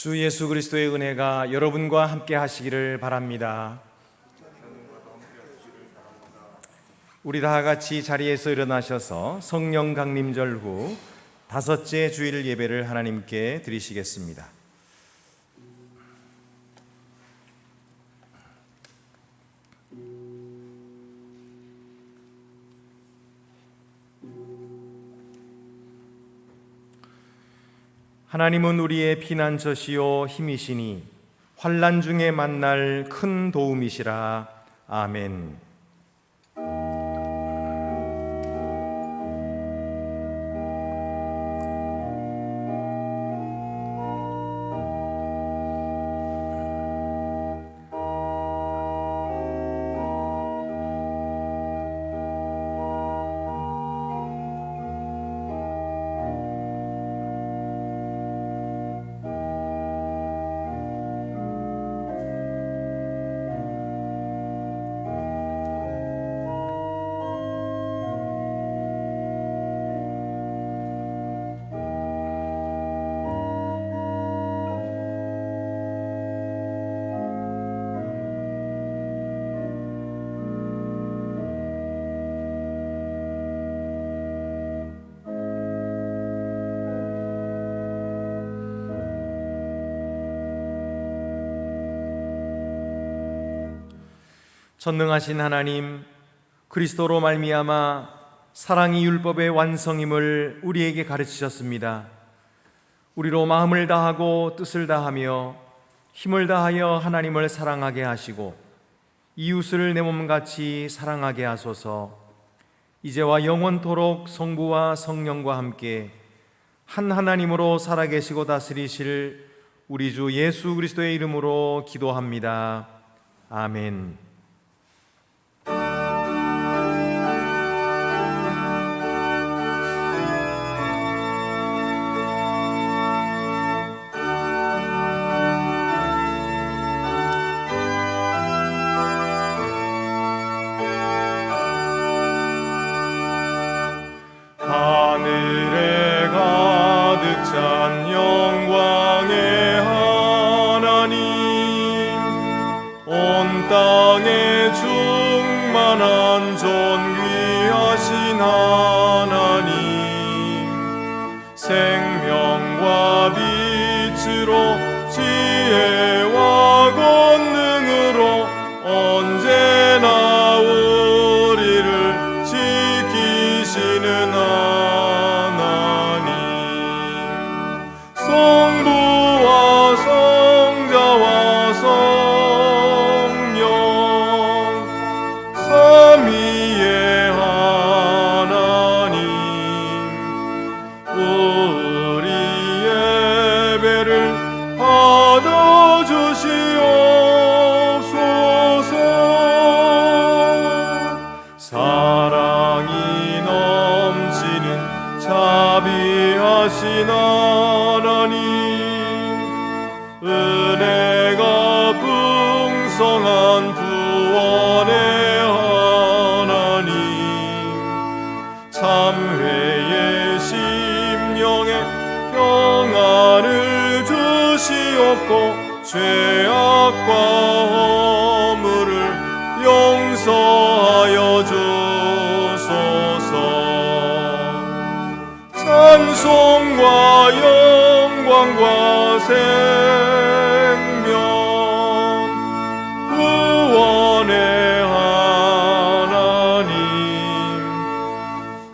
주 예수 그리스도의 은혜가 여러분과 함께 하시기를 바랍니다. 우리 다 같이 자리에서 일어나셔서 성령 강림절 후 다섯째 주일 예배를 하나님께 드리시겠습니다. 하나님은 우리의 피난처시요 힘이시니 환난 중에 만날 큰 도움이시라. 아멘. 전능하신 하나님, 그리스도로 말미암아 사랑이 율법의 완성임을 우리에게 가르치셨습니다. 우리로 마음을 다하고 뜻을 다하며 힘을 다하여 하나님을 사랑하게 하시고 이웃을 내 몸같이 사랑하게 하소서. 이제와 영원토록 성부와 성령과 함께 한 하나님으로 살아계시고 다스리실 우리 주 예수 그리스도의 이름으로 기도합니다. 아멘. 하늘에 가득 찬 영광의 하나님, 온 땅에 충만한 존귀하신 하나님, 생명과 빛으로 지혜와 권능으로 언제나 우리를 지키시는 하나님, 성부와 성자와 성령 삼위의 하나님, 우리 예배를 받아주시옵소서. 사랑이 넘치는 자비하신 하나님, 은혜가 풍성한 구원의 하나님, 참회의 심령에 평안을 주시옵고 죄악과 허물을 용서하여 주소서. 찬송과 영광과 생명 구원의 하나님,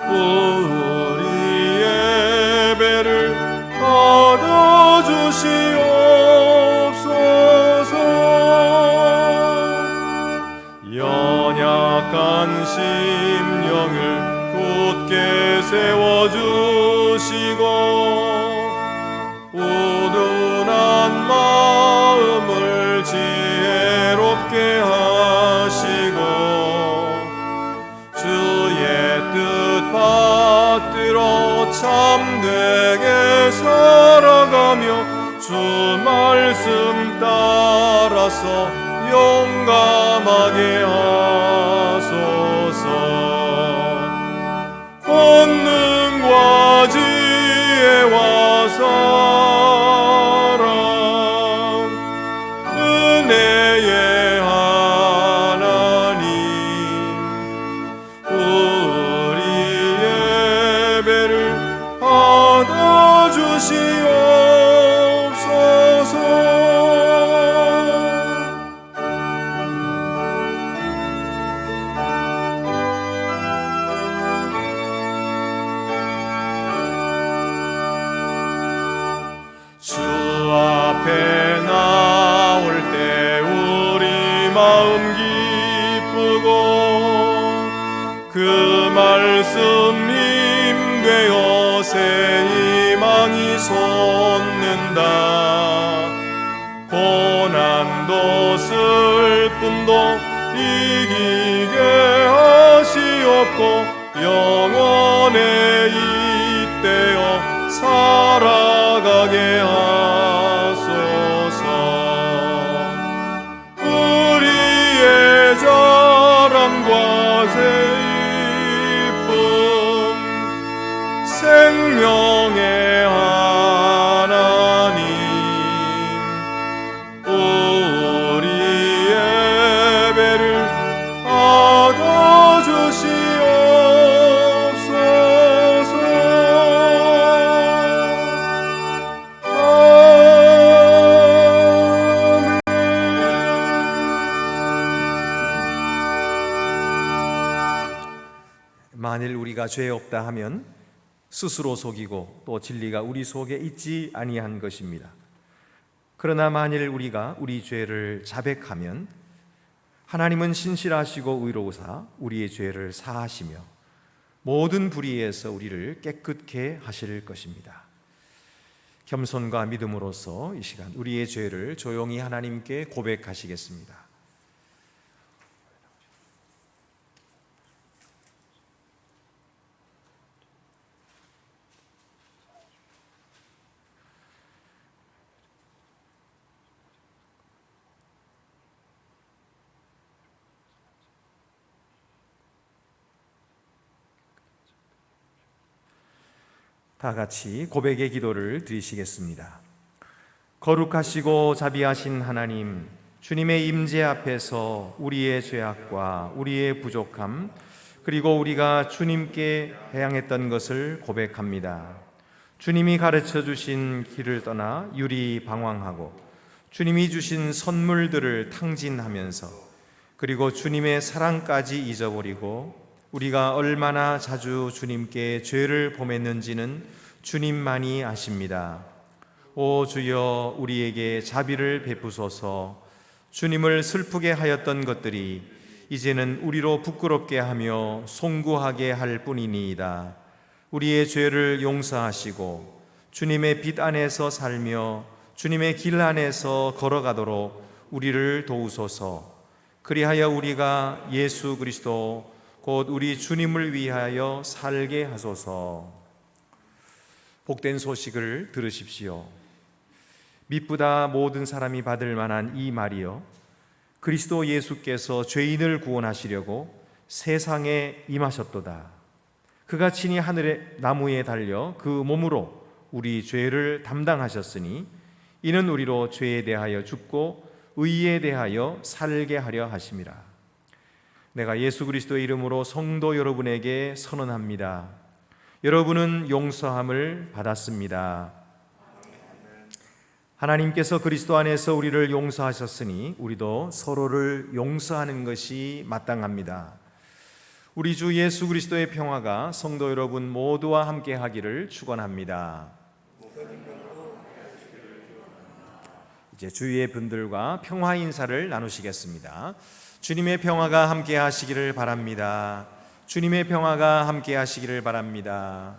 우리 예배를 받아주시옵소서. 연약한 심령을 굳게 세워주시고 우둔한 마음을 지혜롭게 하시고 주의 뜻 받들어 참되게 살아가며 주 말씀 따라서 용감하게 하소서. 권능과 지혜와 사랑 주시옵소서. 주 앞에 나올 때 우리 마음 기쁘고 그 말씀 힘되어 새 희망이 솟는다. 고난도 슬픔도 이기게 하시옵고 영원에 잇대어 살아가게 하소서. 우리의 자랑과 새 기쁨 생명의 하나님, 우리 예배를 받아주시옵소서. 만일 우리가 죄 없다 하면 스스로 속이고 또 진리가 우리 속에 있지 아니한 것입니다. 그러나 만일 우리가 우리 죄를 자백하면 하나님은 신실하시고 의로우사 우리의 죄를 사하시며 모든 불의에서 우리를 깨끗게 하실 것입니다. 겸손과 믿음으로써 이 시간 우리의 죄를 조용히 하나님께 고백하시겠습니다. 다 같이 고백의 기도를 드리시겠습니다. 거룩하시고 자비하신 하나님, 주님의 임재 앞에서 우리의 죄악과 우리의 부족함 그리고 우리가 주님께 향했던 것을 고백합니다. 주님이 가르쳐 주신 길을 떠나 유리방황하고 주님이 주신 선물들을 탕진하면서 그리고 주님의 사랑까지 잊어버리고 우리가 얼마나 자주 주님께 죄를 범했는지는 주님만이 아십니다. 오 주여, 우리에게 자비를 베푸소서. 주님을 슬프게 하였던 것들이 이제는 우리로 부끄럽게 하며 송구하게 할 뿐이니이다. 우리의 죄를 용서하시고 주님의 빛 안에서 살며 주님의 길 안에서 걸어가도록 우리를 도우소서. 그리하여 우리가 예수 그리스도 곧 우리 주님을 위하여 살게 하소서. 복된 소식을 들으십시오. 미쁘다 모든 사람이 받을 만한 이 말이요, 그리스도 예수께서 죄인을 구원하시려고 세상에 임하셨도다. 그가 친히 하늘의 나무에 달려 그 몸으로 우리 죄를 담당하셨으니 이는 우리로 죄에 대하여 죽고 의에 대하여 살게 하려 하심이라. 내가 예수 그리스도의 이름으로 성도 여러분에게 선언합니다. 여러분은 용서함을 받았습니다. 하나님께서 그리스도 안에서 우리를 용서하셨으니 우리도 서로를 용서하는 것이 마땅합니다. 우리 주 예수 그리스도의 평화가 성도 여러분 모두와 함께 하기를 축원합니다. 이제 주위의 분들과 평화 인사를 나누시겠습니다. 주님의 평화가 함께 하시기를 바랍니다. 주님의 평화가 함께 하시기를 바랍니다.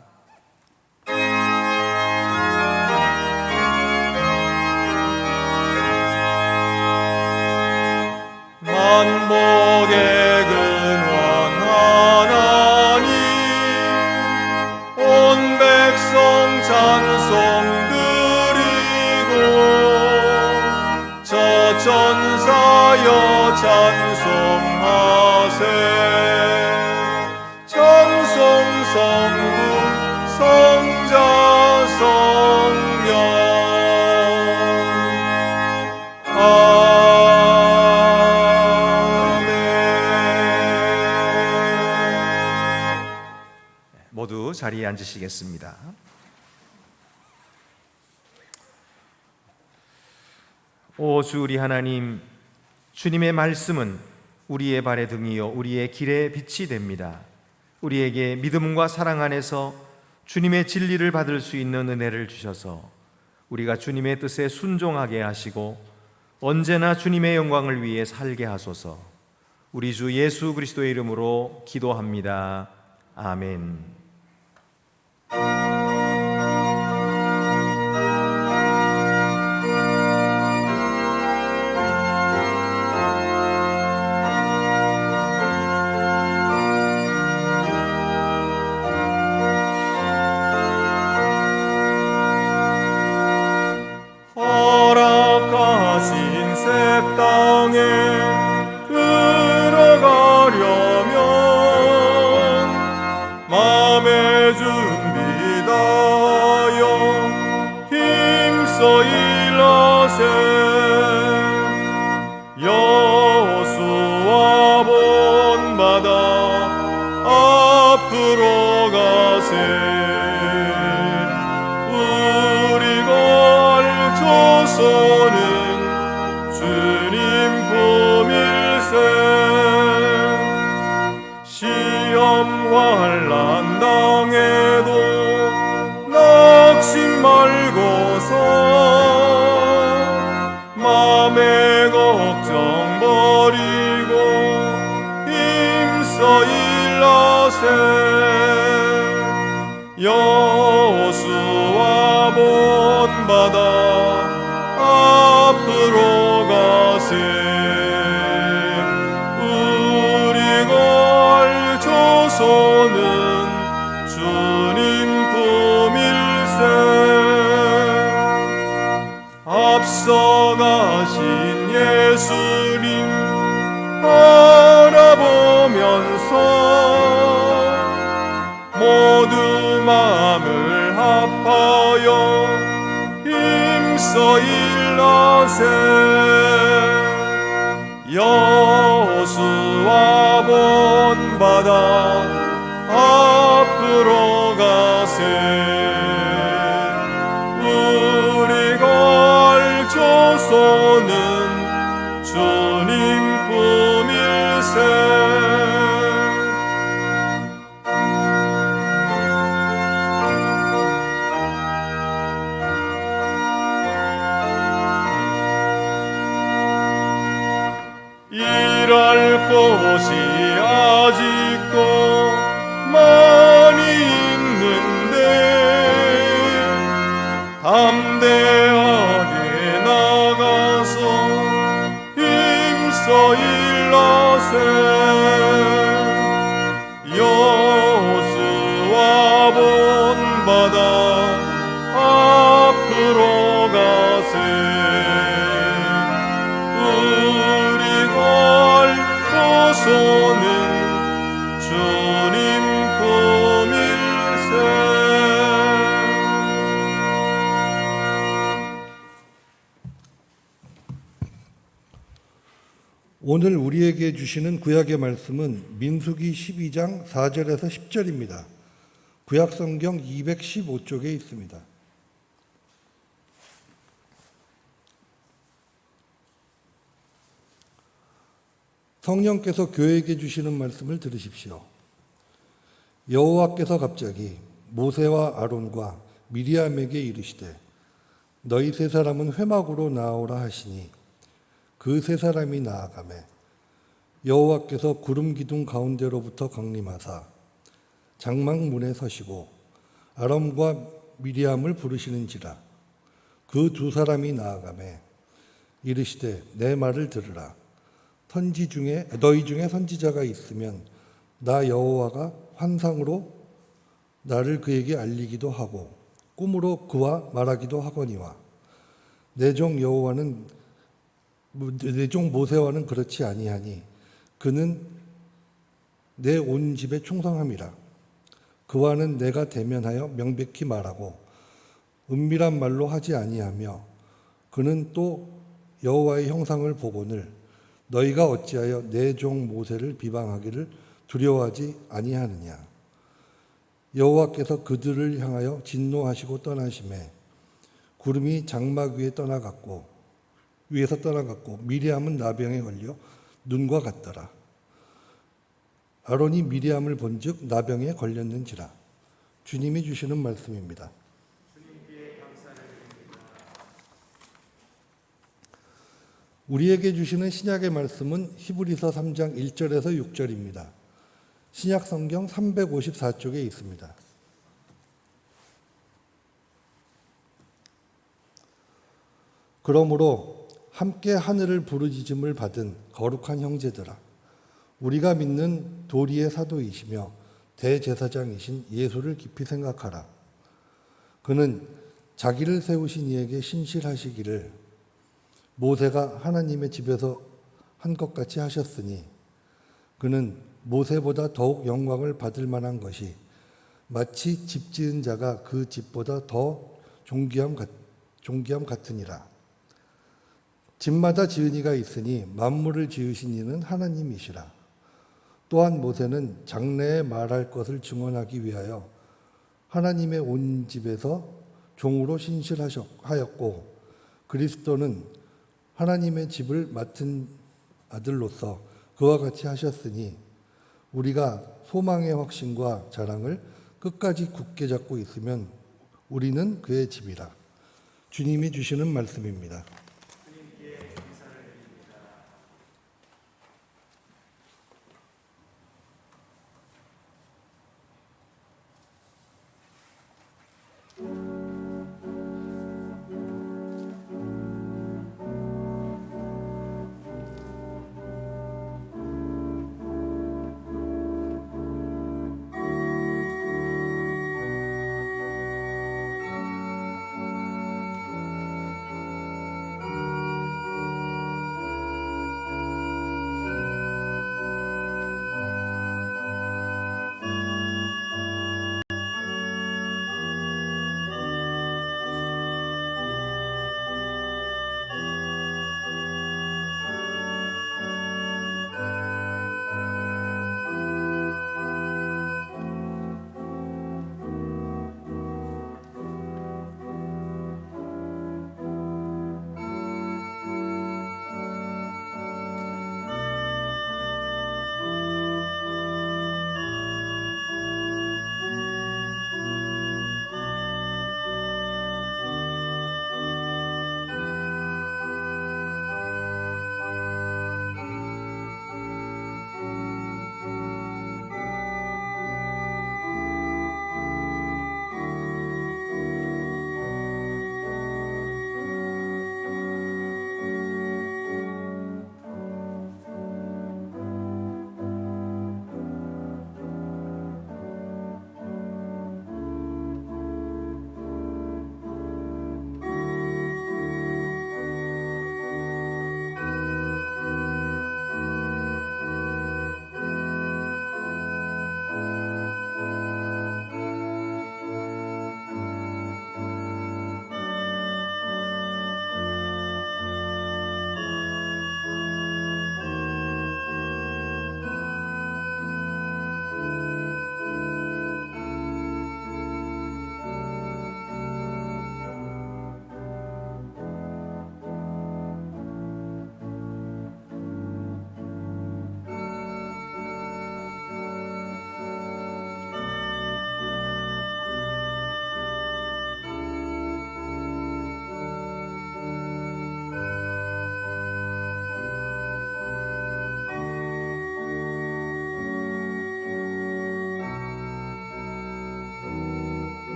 만복의 근원 하나님, 온 백성 찬송 드리고 저 천사여 찬송하세. 찬송 성부 성자 성령 모두 자리에 앉으시겠습니다. 오 주 우리 하나님, 주님의 말씀은 우리의 발의 등이요 우리의 길의 빛이 됩니다. 우리에게 믿음과 사랑 안에서 주님의 진리를 받을 수 있는 은혜를 주셔서 우리가 주님의 뜻에 순종하게 하시고 언제나 주님의 영광을 위해 살게 하소서. 우리 주 예수 그리스도의 이름으로 기도합니다. 아멘. 허락하신 새 땅에 들어가려면 마음의 준비 다하여 힘써 일하세. 여호수아 본받아 앞으로 가세. 조소는 주님 품일세. 시험 환난 당해도 낙심 말고서 맘의 걱정 버리고 힘써 일하세. 여호수아 본받아 앞으로 가세. 우리 걸 조소는 주님 품일세. 앞서가신 예수님 바라보면서 모두 마음을 합하여 힘써 일하세. 여호수아 본받아 앞으로 가세. 우리 걸 조소는 주님 품일세. 일할 곳이 아직도 많이 있는데 담대하게 나가서 힘써 일하세. 여호수아 본받아 앞으로 가세. 조소는 주님 품일세. 오늘 우리에게 주시는 구약의 말씀은 민수기 12장 4절에서 10절입니다. 구약 성경 215쪽에 있습니다. 성령께서 교회에게 주시는 말씀을 들으십시오. 여호와께서 갑자기 모세와 아론과 미리암에게 이르시되 너희 세 사람은 회막으로 나아오라 하시니 그 세 사람이 나아가매 여호와께서 구름 기둥 가운데로부터 강림하사 장막문에 서시고 아론과 미리암을 부르시는지라. 그 두 사람이 나아가매 이르시되 내 말을 들으라. 너희 중에 선지자가 있으면 나 여호와가 환상으로 나를 그에게 알리기도 하고 꿈으로 그와 말하기도 하거니와 내 종 모세와는 그렇지 아니하니 그는 내 온 집에 충성함이라. 그와는 내가 대면하여 명백히 말하고 은밀한 말로 하지 아니하며 그는 또 여호와의 형상을 보거늘 너희가 어찌하여 내 종 모세를 비방하기를 두려워하지 아니하느냐. 여호와께서 그들을 향하여 진노하시고 떠나심에 구름이 장막 위에 떠나갔고 위에서 떠나갔고 미리암은 나병에 걸려 눈과 같더라. 아론이 미리암을 본즉 나병에 걸렸는지라. 주님이 주시는 말씀입니다. 우리에게 주시는 신약의 말씀은 히브리서 3장 1절에서 6절입니다. 신약 성경 354쪽에 있습니다. 그러므로 함께 하늘을 부르짖음을 받은 거룩한 형제들아, 우리가 믿는 도리의 사도이시며 대제사장이신 예수를 깊이 생각하라. 그는 자기를 세우신 이에게 신실하시기를 모세가 하나님의 집에서 한 것 같이 하셨으니, 그는 모세보다 더욱 영광을 받을 만한 것이 마치 집 지은 자가 그 집보다 더 존귀함 같으니라. 집마다 지은 이가 있으니 만물을 지으신 이는 하나님이시라. 또한 모세는 장래에 말할 것을 증언하기 위하여 하나님의 온 집에서 종으로 신실하였고, 그리스도는 하나님의 집을 맡은 아들로서 그와 같이 하셨으니 우리가 소망의 확신과 자랑을 끝까지 굳게 잡고 있으면 우리는 그의 집이라. 주님이 주시는 말씀입니다.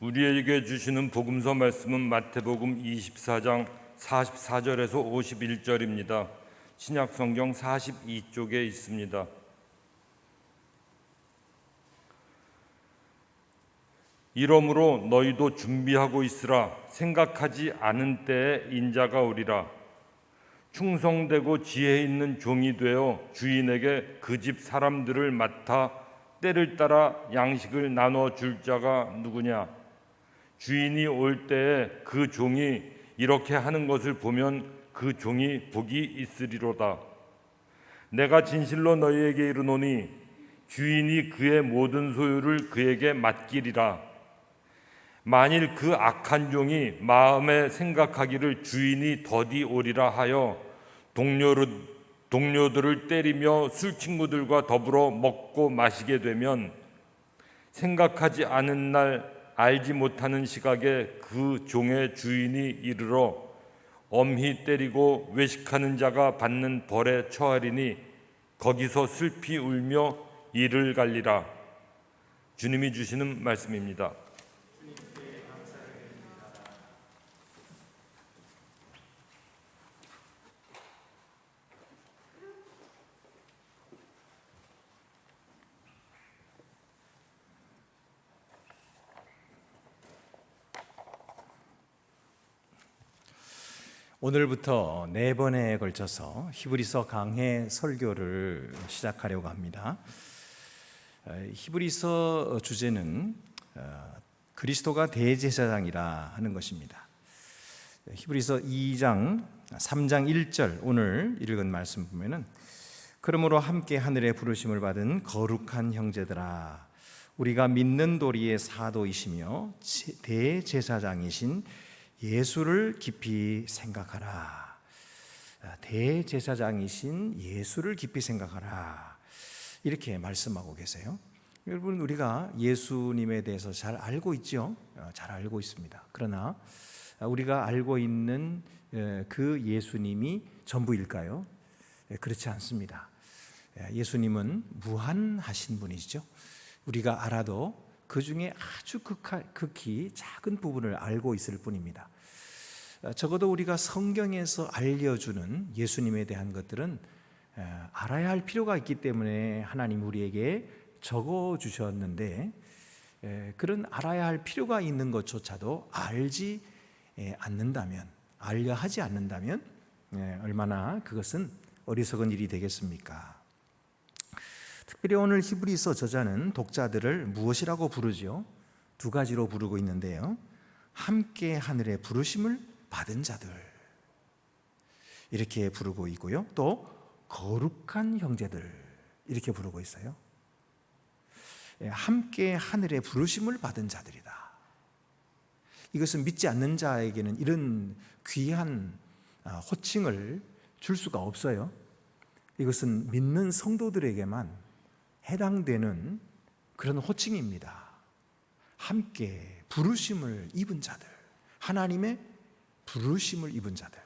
우리에게 주시는 복음서 말씀은 마태복음 24장 44절에서 51절입니다. 신약 성경 42쪽에 있습니다. 이러므로 너희도 준비하고 있으라. 생각하지 않은 때에 인자가 오리라. 충성되고 지혜 있는 종이 되어 주인에게 그 집 사람들을 맡아 때를 따라 양식을 나눠 줄 자가 누구냐? 주인이 올 때에 그 종이 이렇게 하는 것을 보면 그 종이 복이 있으리로다. 내가 진실로 너희에게 이르노니 주인이 그의 모든 소유를 그에게 맡기리라. 만일 그 악한 종이 마음에 생각하기를 주인이 더디 오리라 하여 동료들을 때리며 술 친구들과 더불어 먹고 마시게 되면 생각하지 않은 날 알지 못하는 시각에 그 종의 주인이 이르러 엄히 때리고 외식하는 자가 받는 벌에 처하리니 거기서 슬피 울며 이를 갈리라. 주님이 주시는 말씀입니다. 오늘부터 4번에 걸쳐서 히브리서 강해 설교를 시작하려고 합니다. 히브리서 주제는 그리스도가 대제사장이라 하는 것입니다. 히브리서 2장 3장 1절 오늘 읽은 말씀 보면은 그러므로 함께 하늘의 부르심을 받은 거룩한 형제들아 우리가 믿는 도리의 사도이시며 대제사장이신 예수를 깊이 생각하라. 대제사장이신 예수를 깊이 생각하라. 이렇게 말씀하고 계세요. 여러분 우리가 예수님에 대해서 잘 알고 있죠? 잘 알고 있습니다. 그러나 우리가 알고 있는 그 예수님이 전부일까요? 그렇지 않습니다. 예수님은 무한하신 분이시죠. 우리가 알아도 그 중에 아주 극히 작은 부분을 알고 있을 뿐입니다. 적어도 우리가 성경에서 알려주는 예수님에 대한 것들은 알아야 할 필요가 있기 때문에 하나님 우리에게 적어주셨는데 그런 알아야 할 필요가 있는 것조차도 알지 않는다면, 알려 하지 않는다면 얼마나 그것은 어리석은 일이 되겠습니까? 특별히 오늘 히브리서 저자는 독자들을 무엇이라고 부르죠? 2가지로 부르고 있는데요. 함께 하늘의 부르심을 받은 자들 이렇게 부르고 있고요. 또 거룩한 형제들 이렇게 부르고 있어요. 함께 하늘의 부르심을 받은 자들이다. 이것은 믿지 않는 자에게는 이런 귀한 호칭을 줄 수가 없어요. 이것은 믿는 성도들에게만 해당되는 그런 호칭입니다. 함께 부르심을 입은 자들, 하나님의 부르심을 입은 자들,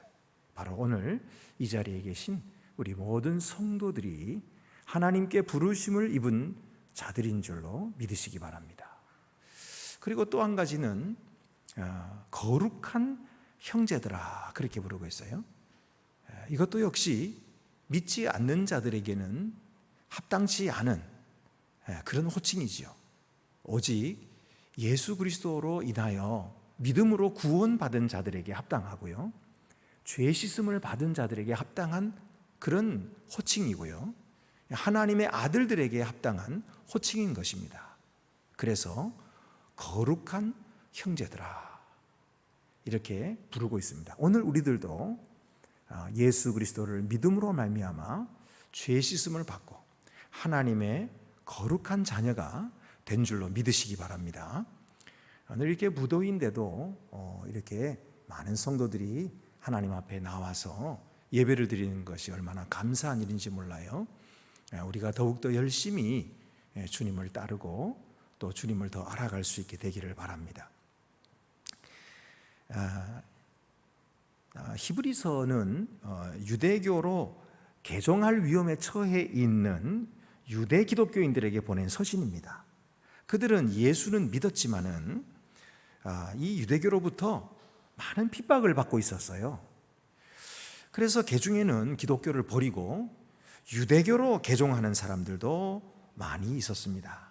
바로 오늘 이 자리에 계신 우리 모든 성도들이 하나님께 부르심을 입은 자들인 줄로 믿으시기 바랍니다. 그리고 또 한 가지는 거룩한 형제들아 그렇게 부르고 있어요. 이것도 역시 믿지 않는 자들에게는 합당치 않은 그런 호칭이지요. 오직 예수 그리스도로 인하여 믿음으로 구원받은 자들에게 합당하고요, 죄 씻음을 받은 자들에게 합당한 그런 호칭이고요, 하나님의 아들들에게 합당한 호칭인 것입니다. 그래서 거룩한 형제들아 이렇게 부르고 있습니다. 오늘 우리들도 예수 그리스도를 믿음으로 말미암아 죄 씻음을 받고 하나님의 거룩한 자녀가 된 줄로 믿으시기 바랍니다. 오늘 이렇게 무더위인데도 이렇게 많은 성도들이 하나님 앞에 나와서 예배를 드리는 것이 얼마나 감사한 일인지 몰라요. 우리가 더욱더 열심히 주님을 따르고 또 주님을 더 알아갈 수 있게 되기를 바랍니다. 히브리서는 유대교로 개종할 위험에 처해 있는 유대 기독교인들에게 보낸 서신입니다. 그들은 예수는 믿었지만은 이 유대교로부터 많은 핍박을 받고 있었어요. 그래서 개중에는 기독교를 버리고 유대교로 개종하는 사람들도 많이 있었습니다.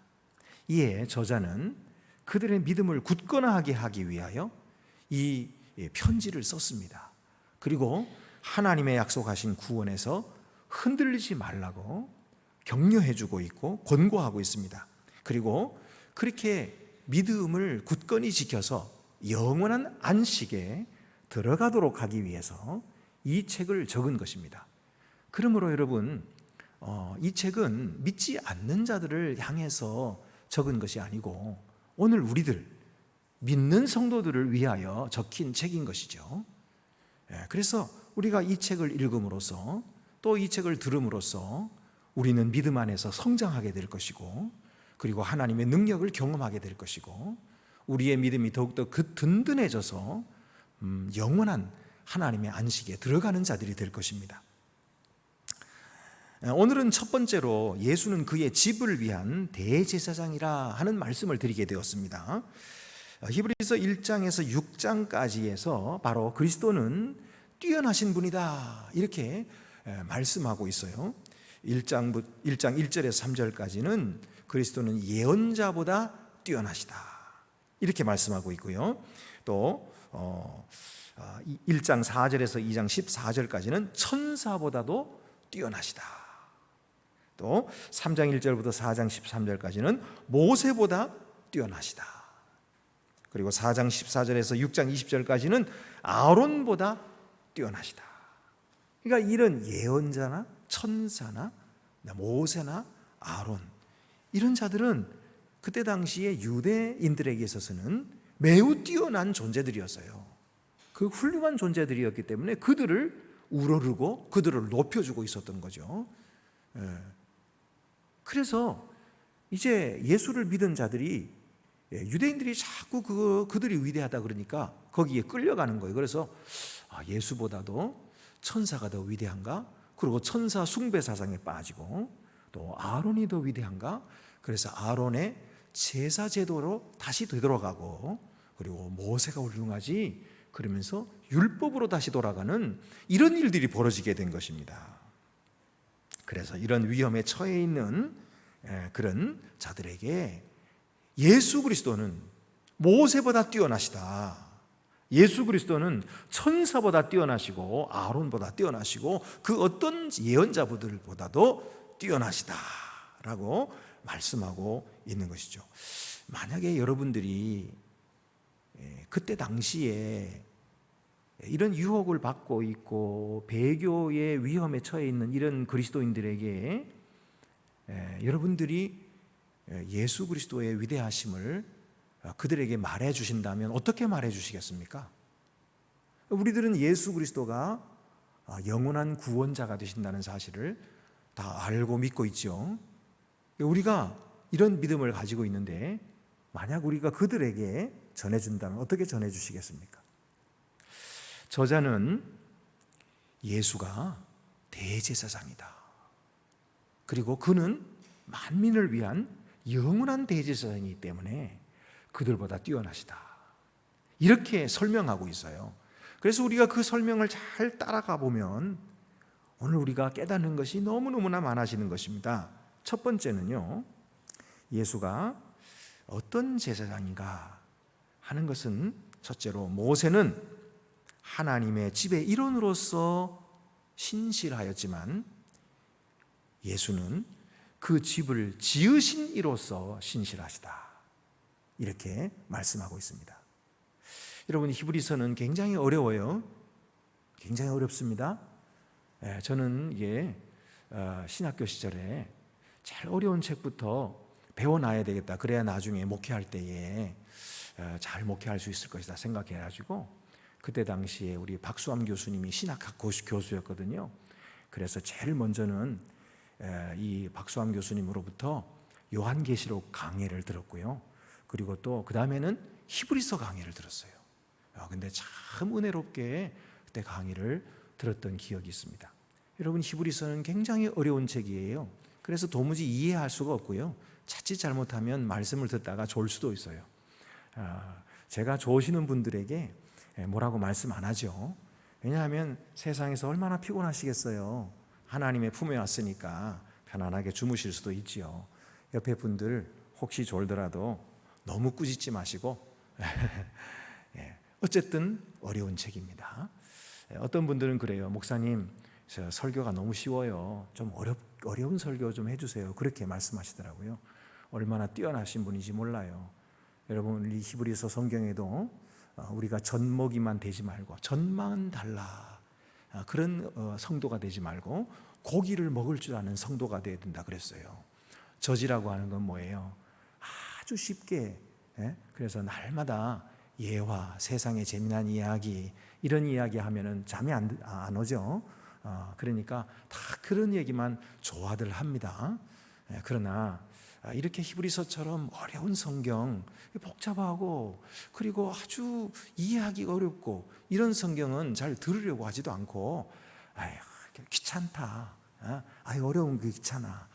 이에 저자는 그들의 믿음을 굳건하게 하기 위하여 이 편지를 썼습니다. 그리고 하나님의 약속하신 구원에서 흔들리지 말라고 격려해주고 있고 권고하고 있습니다. 그리고 그렇게 믿음을 굳건히 지켜서 영원한 안식에 들어가도록 하기 위해서 이 책을 적은 것입니다. 그러므로 여러분, 이 책은 믿지 않는 자들을 향해서 적은 것이 아니고 오늘 우리들 믿는 성도들을 위하여 적힌 책인 것이죠. 그래서 우리가 이 책을 읽음으로써 또 이 책을 들음으로써 우리는 믿음 안에서 성장하게 될 것이고, 그리고 하나님의 능력을 경험하게 될 것이고, 우리의 믿음이 더욱더 든든해져서 영원한 하나님의 안식에 들어가는 자들이 될 것입니다. 오늘은 첫 번째로 예수는 그의 집을 위한 대제사장이라 하는 말씀을 드리게 되었습니다. 히브리서 1장에서 6장까지에서 바로 그리스도는 뛰어나신 분이다 이렇게 말씀하고 있어요. 1장 1절에서 3절까지는 그리스도는 예언자보다 뛰어나시다 이렇게 말씀하고 있고요. 또 1장 4절에서 2장 14절까지는 천사보다도 뛰어나시다. 또 3장 1절부터 4장 13절까지는 모세보다 뛰어나시다. 그리고 4장 14절에서 6장 20절까지는 아론보다 뛰어나시다. 그러니까 이런 예언자나 천사나 모세나 아론, 이런 자들은 그때 당시에 유대인들에게 있어서는 매우 뛰어난 존재들이었어요. 그 훌륭한 존재들이었기 때문에 그들을 우러르고 그들을 높여주고 있었던 거죠. 그래서 이제 예수를 믿은 자들이, 유대인들이 자꾸 그들이 위대하다 그러니까 거기에 끌려가는 거예요. 그래서 예수보다도 천사가 더 위대한가? 그리고 천사 숭배 사상에 빠지고, 또 아론이 더 위대한가? 그래서 아론의 제사 제도로 다시 되돌아가고, 그리고 모세가 훌륭하지 그러면서 율법으로 다시 돌아가는 이런 일들이 벌어지게 된 것입니다. 그래서 이런 위험에 처해 있는 그런 자들에게 예수 그리스도는 모세보다 뛰어나시다. 예수 그리스도는 천사보다 뛰어나시고 아론보다 뛰어나시고 그 어떤 예언자들보다도 뛰어나시다라고 말씀하고 있는 것이죠. 만약에 여러분들이 그때 당시에 이런 유혹을 받고 있고 배교의 위험에 처해 있는 이런 그리스도인들에게 여러분들이 예수 그리스도의 위대하심을 그들에게 말해 주신다면 어떻게 말해 주시겠습니까? 우리들은 예수 그리스도가 영원한 구원자가 되신다는 사실을 다 알고 믿고 있죠. 우리가 이런 믿음을 가지고 있는데 만약 우리가 그들에게 전해준다면 어떻게 전해주시겠습니까? 저자는 예수가 대제사장이다. 그리고 그는 만민을 위한 영원한 대제사장이기 때문에 그들보다 뛰어나시다. 이렇게 설명하고 있어요. 그래서 우리가 그 설명을 잘 따라가 보면 오늘 우리가 깨닫는 것이 너무너무나 많아지는 것입니다. 첫 번째는요, 예수가 어떤 제사장인가 하는 것은 첫째로 모세는 하나님의 집의 일원으로서 신실하였지만 예수는 그 집을 지으신 이로서 신실하시다. 이렇게 말씀하고 있습니다. 여러분, 히브리서는 굉장히 어려워요. 굉장히 어렵습니다. 저는 이게 신학교 시절에 제일 어려운 책부터 배워놔야 되겠다. 그래야 나중에 목회할 때에 잘 목회할 수 있을 것이다 생각해가지고 그때 당시에 우리 박수암 교수님이 신학학 교수였거든요. 그래서 제일 먼저는 이 박수암 교수님으로부터 요한계시록 강해를 들었고요. 그리고 또 그 다음에는 히브리서 강해를 들었어요. 근데 참 은혜롭게 그때 강의를 들었던 기억이 있습니다. 여러분, 히브리서는 굉장히 어려운 책이에요. 그래서 도무지 이해할 수가 없고요. 자칫 잘못하면 말씀을 듣다가 졸 수도 있어요. 제가 좋으시는 분들에게 뭐라고 말씀 안 하죠. 왜냐하면 세상에서 얼마나 피곤하시겠어요. 하나님의 품에 왔으니까 편안하게 주무실 수도 있지요. 옆에 분들 혹시 졸더라도 너무 꾸짖지 마시고 어쨌든 어려운 책입니다. 어떤 분들은 그래요. 목사님, 저 설교가 너무 쉬워요. 좀 어려운 설교 좀 해주세요. 그렇게 말씀하시더라고요. 얼마나 뛰어나신 분인지 몰라요. 여러분, 이 히브리서 성경에도 우리가 젖먹이만 되지 말고 전망은 달라, 그런 성도가 되지 말고 고기를 먹을 줄 아는 성도가 되어야 된다 그랬어요. 젖이라고 하는 건 뭐예요? 아주 쉽게, 그래서 날마다 예화, 세상의 재미난 이야기, 이런 이야기 하면은 잠이 안 오죠. 그러니까 다 그런 얘기만 좋아들 합니다. 그러나 이렇게 히브리서처럼 어려운 성경, 복잡하고 그리고 아주 이해하기가 어렵고 이런 성경은 잘 들으려고 하지도 않고, 귀찮다, 어려운 게 귀찮아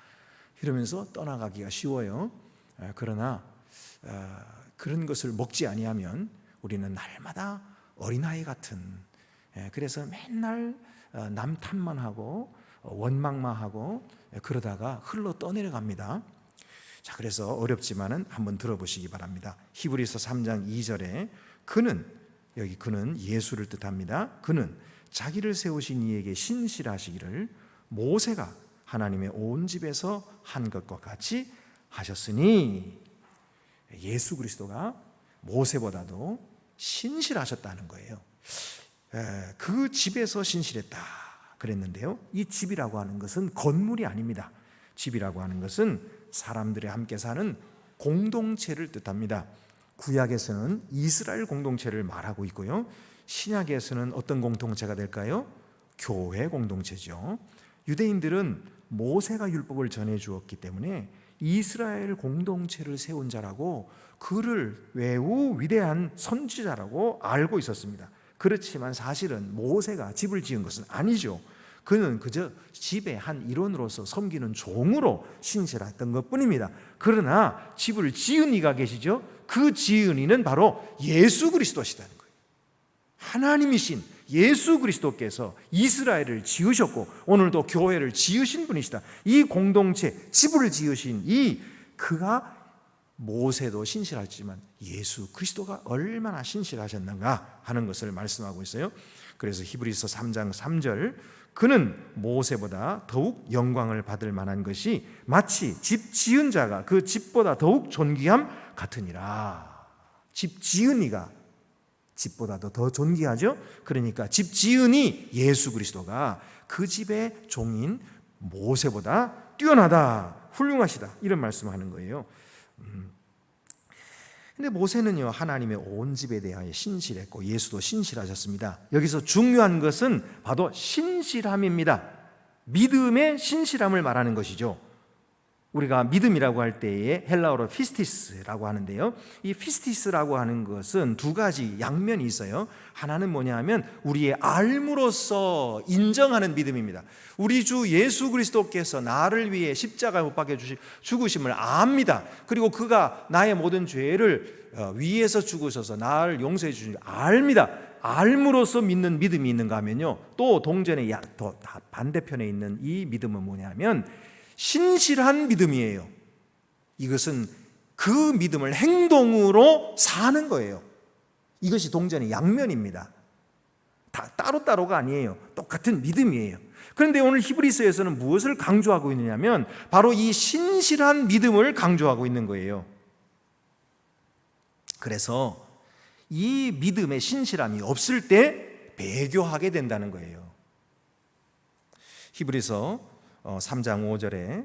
이러면서 떠나가기가 쉬워요. 그러나 그런 것을 먹지 아니하면 우리는 날마다 어린아이 같은, 그래서 맨날 남 탓만 하고 원망만 하고 그러다가 흘러 떠내려갑니다. 자, 그래서 어렵지만은 한번 들어보시기 바랍니다. 히브리서 3장 2절에 여기 그는 예수를 뜻합니다. 그는 자기를 세우신 이에게 신실하시기를 모세가 하나님의 온 집에서 한 것과 같이 하셨으니, 예수 그리스도가 모세보다도 신실하셨다는 거예요. 그 집에서 신실했다 그랬는데요, 이 집이라고 하는 것은 건물이 아닙니다. 집이라고 하는 것은 사람들이 함께 사는 공동체를 뜻합니다. 구약에서는 이스라엘 공동체를 말하고 있고요, 신약에서는 어떤 공동체가 될까요? 교회 공동체죠. 유대인들은 모세가 율법을 전해 주었기 때문에 이스라엘 공동체를 세운 자라고, 그를 매우 위대한 선지자라고 알고 있었습니다. 그렇지만 사실은 모세가 집을 지은 것은 아니죠. 그는 그저 집의 한 일원으로서 섬기는 종으로 신실했던 것뿐입니다. 그러나 집을 지은 이가 계시죠. 그 지은 이는 바로 예수 그리스도시다는 거예요. 하나님이신 예수 그리스도께서 이스라엘을 지으셨고 오늘도 교회를 지으신 분이시다. 이 공동체, 집을 지으신 그가 모세도 신실하지만 예수 그리스도가 얼마나 신실하셨는가 하는 것을 말씀하고 있어요. 그래서 히브리서 3장 3절, 그는 모세보다 더욱 영광을 받을 만한 것이 마치 집 지은 자가 그 집보다 더욱 존귀함 같으니라. 집 지은 이가 집보다도 더 존귀하죠. 그러니까 집 지은이 예수 그리스도가 그 집의 종인 모세보다 뛰어나다, 훌륭하시다, 이런 말씀을 하는 거예요. 근데 모세는요, 하나님의 온 집에 대하여 신실했고 예수도 신실하셨습니다. 여기서 중요한 것은 바로 신실함입니다. 믿음의 신실함을 말하는 것이죠. 우리가 믿음이라고 할 때에 헬라어로 피스티스라고 하는데요, 이 피스티스라고 하는 것은 두 가지 양면이 있어요. 하나는 뭐냐 하면 우리의 알므로써 인정하는 믿음입니다. 우리 주 예수 그리스도께서 나를 위해 십자가에 못 박혀 죽으심을 압니다. 그리고 그가 나의 모든 죄를 위에서 죽으셔서 나를 용서해 주신 줄 압니다. 알므로써 믿는 믿음이 있는가 하면요, 또 동전의 또 반대편에 있는 이 믿음은 뭐냐면 신실한 믿음이에요. 이것은 그 믿음을 행동으로 사는 거예요. 이것이 동전의 양면입니다. 다 따로따로가 아니에요. 똑같은 믿음이에요. 그런데 오늘 히브리서에서는 무엇을 강조하고 있느냐면 바로 이 신실한 믿음을 강조하고 있는 거예요. 그래서 이 믿음의 신실함이 없을 때 배교하게 된다는 거예요. 히브리서 3장 5절에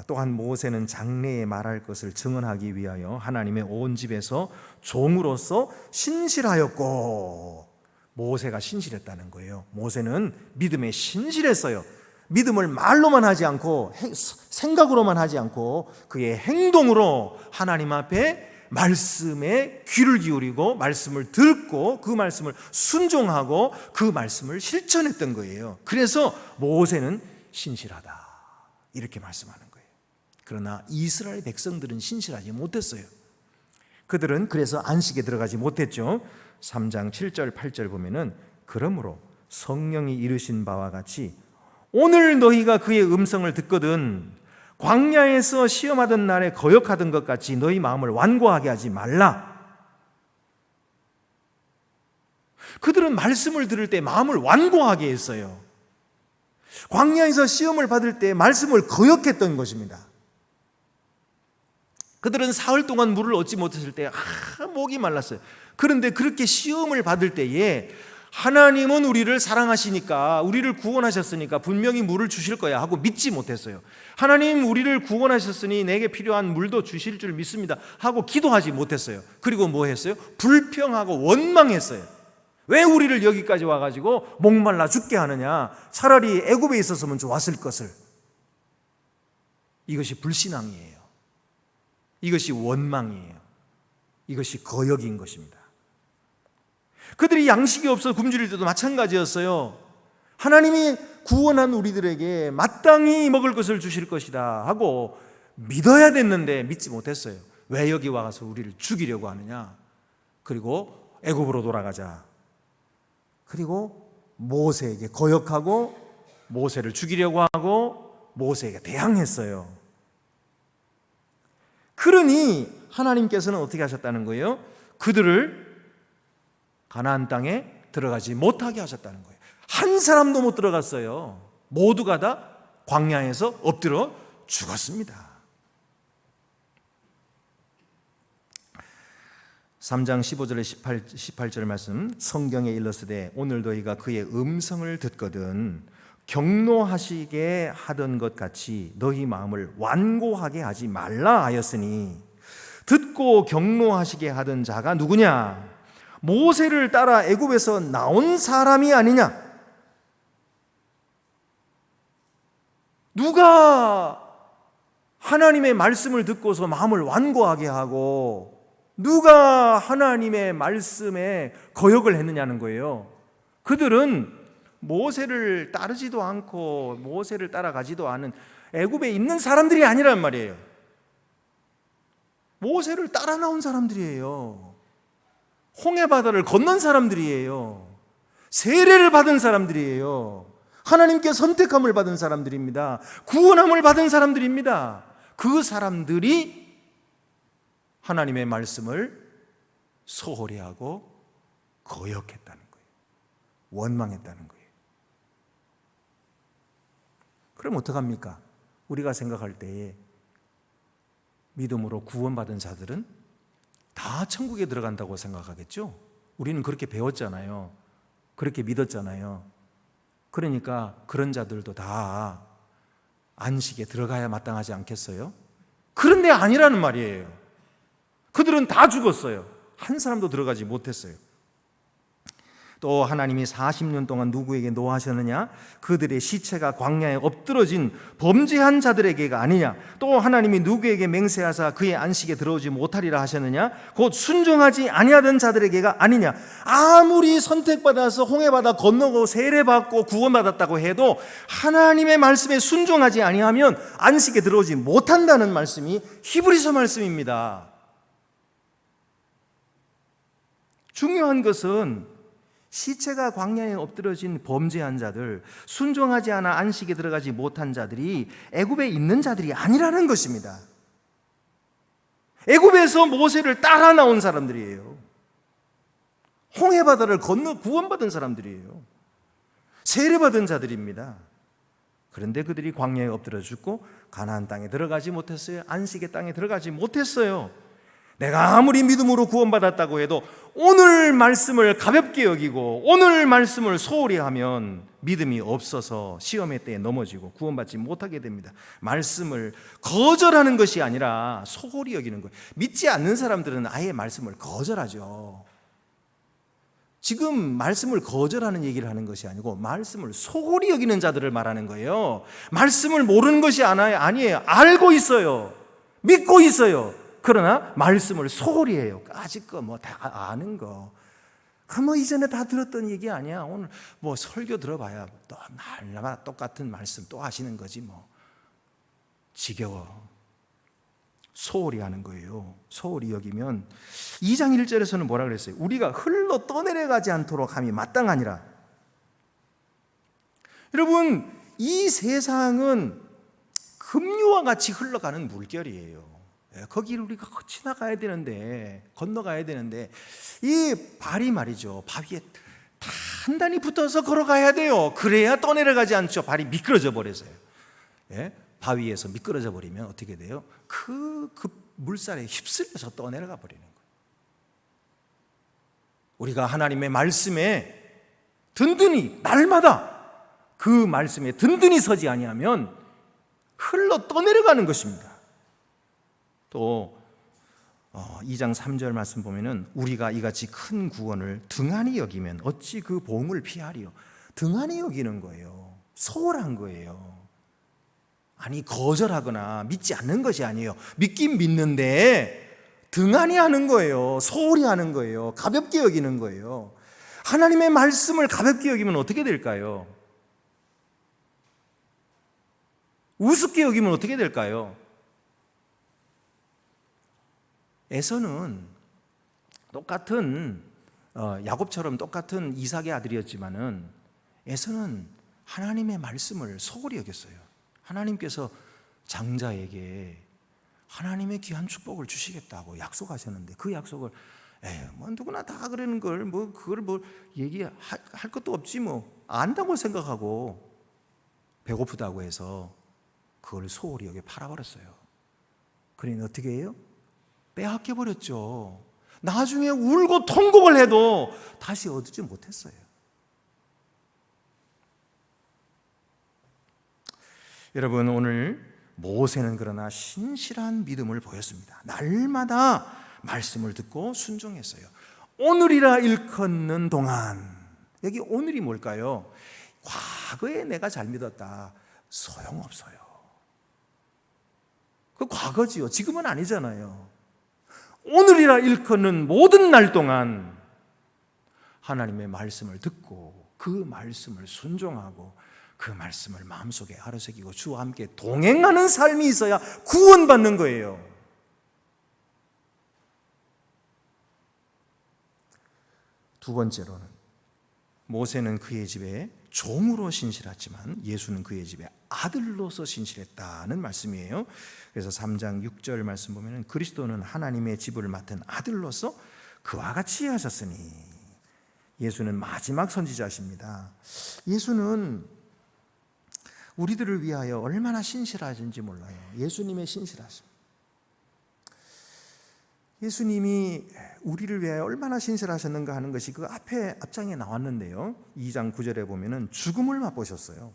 또한 모세는 장래에 말할 것을 증언하기 위하여 하나님의 온 집에서 종으로서 신실하였고, 모세가 신실했다는 거예요. 모세는 믿음에 신실했어요. 믿음을 말로만 하지 않고 생각으로만 하지 않고 그의 행동으로 하나님 앞에 말씀에 귀를 기울이고 말씀을 듣고 그 말씀을 순종하고 그 말씀을 실천했던 거예요. 그래서 모세는 신실하다, 이렇게 말씀하는 거예요. 그러나 이스라엘 백성들은 신실하지 못했어요. 그들은 그래서 안식에 들어가지 못했죠. 3장 7절 8절 보면은 그러므로 성령이 이르신 바와 같이 오늘 너희가 그의 음성을 듣거든 광야에서 시험하던 날에 거역하던 것 같이 너희 마음을 완고하게 하지 말라. 그들은 말씀을 들을 때 마음을 완고하게 했어요. 광야에서 시험을 받을 때 말씀을 거역했던 것입니다. 그들은 사흘 동안 물을 얻지 못했을 때 목이 말랐어요. 그런데 그렇게 시험을 받을 때에 하나님은 우리를 사랑하시니까 우리를 구원하셨으니까 분명히 물을 주실 거야 하고 믿지 못했어요. 하나님 우리를 구원하셨으니 내게 필요한 물도 주실 줄 믿습니다 하고 기도하지 못했어요. 그리고 뭐 했어요? 불평하고 원망했어요. 왜 우리를 여기까지 와가지고 목말라 죽게 하느냐, 차라리 애굽에 있었으면 좋았을 것을. 이것이 불신앙이에요. 이것이 원망이에요. 이것이 거역인 것입니다. 그들이 양식이 없어 굶주릴 때도 마찬가지였어요. 하나님이 구원한 우리들에게 마땅히 먹을 것을 주실 것이다 하고 믿어야 됐는데 믿지 못했어요. 왜 여기 와서 우리를 죽이려고 하느냐. 그리고 애굽으로 돌아가자. 그리고 모세에게 거역하고 모세를 죽이려고 하고 모세에게 대항했어요. 그러니 하나님께서는 어떻게 하셨다는 거예요? 그들을 가나안 땅에 들어가지 못하게 하셨다는 거예요. 한 사람도 못 들어갔어요. 모두가 다 광야에서 엎드려 죽었습니다. 3장 15절에 18절 말씀, 성경에 일렀으되 오늘 너희가 그의 음성을 듣거든 경노하시게 하던 것 같이 너희 마음을 완고하게 하지 말라 하였으니, 듣고 경노하시게 하던 자가 누구냐? 모세를 따라 애굽에서 나온 사람이 아니냐? 누가 하나님의 말씀을 듣고서 마음을 완고하게 하고 누가 하나님의 말씀에 거역을 했느냐는 거예요. 그들은 모세를 따르지도 않고 모세를 따라가지도 않은 애굽에 있는 사람들이 아니란 말이에요. 모세를 따라 나온 사람들이에요. 홍해바다를 건넌 사람들이에요. 세례를 받은 사람들이에요. 하나님께 선택함을 받은 사람들입니다. 구원함을 받은 사람들입니다. 그 사람들이 하나님의 말씀을 소홀히 하고 거역했다는 거예요. 원망했다는 거예요. 그럼 어떡합니까? 우리가 생각할 때에 믿음으로 구원받은 자들은 다 천국에 들어간다고 생각하겠죠? 우리는 그렇게 배웠잖아요. 그렇게 믿었잖아요. 그러니까 그런 자들도 다 안식에 들어가야 마땅하지 않겠어요? 그런데 아니라는 말이에요. 그들은 다 죽었어요. 한 사람도 들어가지 못했어요. 또 하나님이 40년 동안 누구에게 노하셨느냐? 그들의 시체가 광야에 엎드러진 범죄한 자들에게가 아니냐? 또 하나님이 누구에게 맹세하사 그의 안식에 들어오지 못하리라 하셨느냐? 곧 순종하지 아니하던 자들에게가 아니냐? 아무리 선택받아서 홍해바다 건너고 세례받고 구원받았다고 해도 하나님의 말씀에 순종하지 아니하면 안식에 들어오지 못한다는 말씀이 히브리서 말씀입니다. 중요한 것은 시체가 광야에 엎드러진 범죄한 자들, 순종하지 않아 안식에 들어가지 못한 자들이 애굽에 있는 자들이 아니라는 것입니다. 애굽에서 모세를 따라 나온 사람들이에요. 홍해바다를 건너 구원받은 사람들이에요. 세례받은 자들입니다. 그런데 그들이 광야에 엎드려 죽고 가나안 땅에 들어가지 못했어요. 안식의 땅에 들어가지 못했어요. 내가 아무리 믿음으로 구원받았다고 해도 오늘 말씀을 가볍게 여기고 오늘 말씀을 소홀히 하면 믿음이 없어서 시험의 때에 넘어지고 구원받지 못하게 됩니다. 말씀을 거절하는 것이 아니라 소홀히 여기는 거예요. 믿지 않는 사람들은 아예 말씀을 거절하죠. 지금 말씀을 거절하는 얘기를 하는 것이 아니고 말씀을 소홀히 여기는 자들을 말하는 거예요. 말씀을 모르는 것이 아니에요. 알고 있어요. 믿고 있어요. 그러나 말씀을 소홀히 해요. 아직 거 뭐 다 아는 거. 뭐 이전에 다 들었던 얘기 아니야. 오늘 뭐 설교 들어봐야 또 날마다 똑같은 말씀 또 하시는 거지 뭐. 지겨워. 소홀히 하는 거예요. 소홀히 여기면 2장 1절에서는 뭐라 그랬어요? 우리가 흘러 떠내려가지 않도록 함이 마땅하니라. 여러분, 이 세상은 급류와 같이 흘러가는 물결이에요. 거기를 우리가 지나가야 되는데, 건너가야 되는데, 이 발이 말이죠, 바 위에 단단히 붙어서 걸어가야 돼요. 그래야 떠내려가지 않죠. 발이 미끄러져 버려서요. 바위에서 미끄러져 버리면 어떻게 돼요? 그 물살에 휩쓸려서 떠내려가 버리는 거예요. 우리가 하나님의 말씀에 든든히 날마다 그 말씀에 든든히 서지 아니하면 흘러 떠내려가는 것입니다. 또 2장 3절 말씀 보면은 우리가 이같이 큰 구원을 등한히 여기면 어찌 그 보응을 피하리요. 등한히 여기는 거예요. 소홀한 거예요. 아니, 거절하거나 믿지 않는 것이 아니에요. 믿긴 믿는데 등한히 하는 거예요. 소홀히 하는 거예요. 가볍게 여기는 거예요. 하나님의 말씀을 가볍게 여기면 어떻게 될까요? 우습게 여기면 어떻게 될까요? 에서는 똑같은 야곱처럼 똑같은 이삭의 아들이었지만은 에서는 하나님의 말씀을 소홀히 여겼어요. 하나님께서 장자에게 하나님의 귀한 축복을 주시겠다고 약속하셨는데 그 약속을 뭐 누구나 다 그러는 걸 뭐 그걸 뭐 얘기할 것도 없지 뭐 안다고 생각하고 배고프다고 해서 그걸 소홀히 여겨 팔아버렸어요. 그러니 어떻게 해요? 빼앗겨 버렸죠. 나중에 울고 통곡을 해도 다시 얻지 못했어요. 여러분, 오늘 모세는 그러나 신실한 믿음을 보였습니다. 날마다 말씀을 듣고 순종했어요. 오늘이라 일컫는 동안, 여기 오늘이 뭘까요? 과거에 내가 잘 믿었다. 소용없어요. 그 과거지요. 지금은 아니잖아요. 오늘이라 일컫는 모든 날 동안 하나님의 말씀을 듣고 그 말씀을 순종하고 그 말씀을 마음속에 아로새기고 주와 함께 동행하는 삶이 있어야 구원받는 거예요. 두 번째로는 모세는 그의 집에 종으로 신실했지만 예수는 그의 집에 아들로서 신실했다는 말씀이에요. 그래서 3장 6절 말씀 보면 그리스도는 하나님의 집을 맡은 아들로서 그와 같이 하셨으니, 예수는 마지막 선지자십니다. 예수는 우리들을 위하여 얼마나 신실하신지 몰라요. 예수님의 신실하심, 예수님이 우리를 위하여 얼마나 신실하셨는가 하는 것이 그 앞장에 나왔는데요. 2장 9절에 보면은 죽음을 맛보셨어요.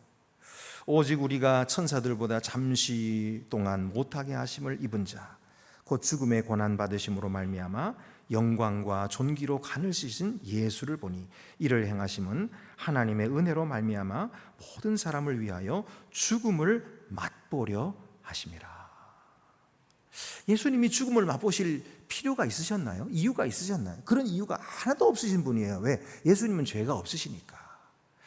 오직 우리가 천사들보다 잠시 동안 못하게 하심을 입은 자, 곧 죽음의 고난 받으심으로 말미암아 영광과 존귀로 간을 씻은 예수를 보니 이를 행하심은 하나님의 은혜로 말미암아 모든 사람을 위하여 죽음을 맛보려 하심이라. 예수님이 죽음을 맛보실 필요가 있으셨나요? 이유가 있으셨나요? 그런 이유가 하나도 없으신 분이에요. 왜? 예수님은 죄가 없으시니까.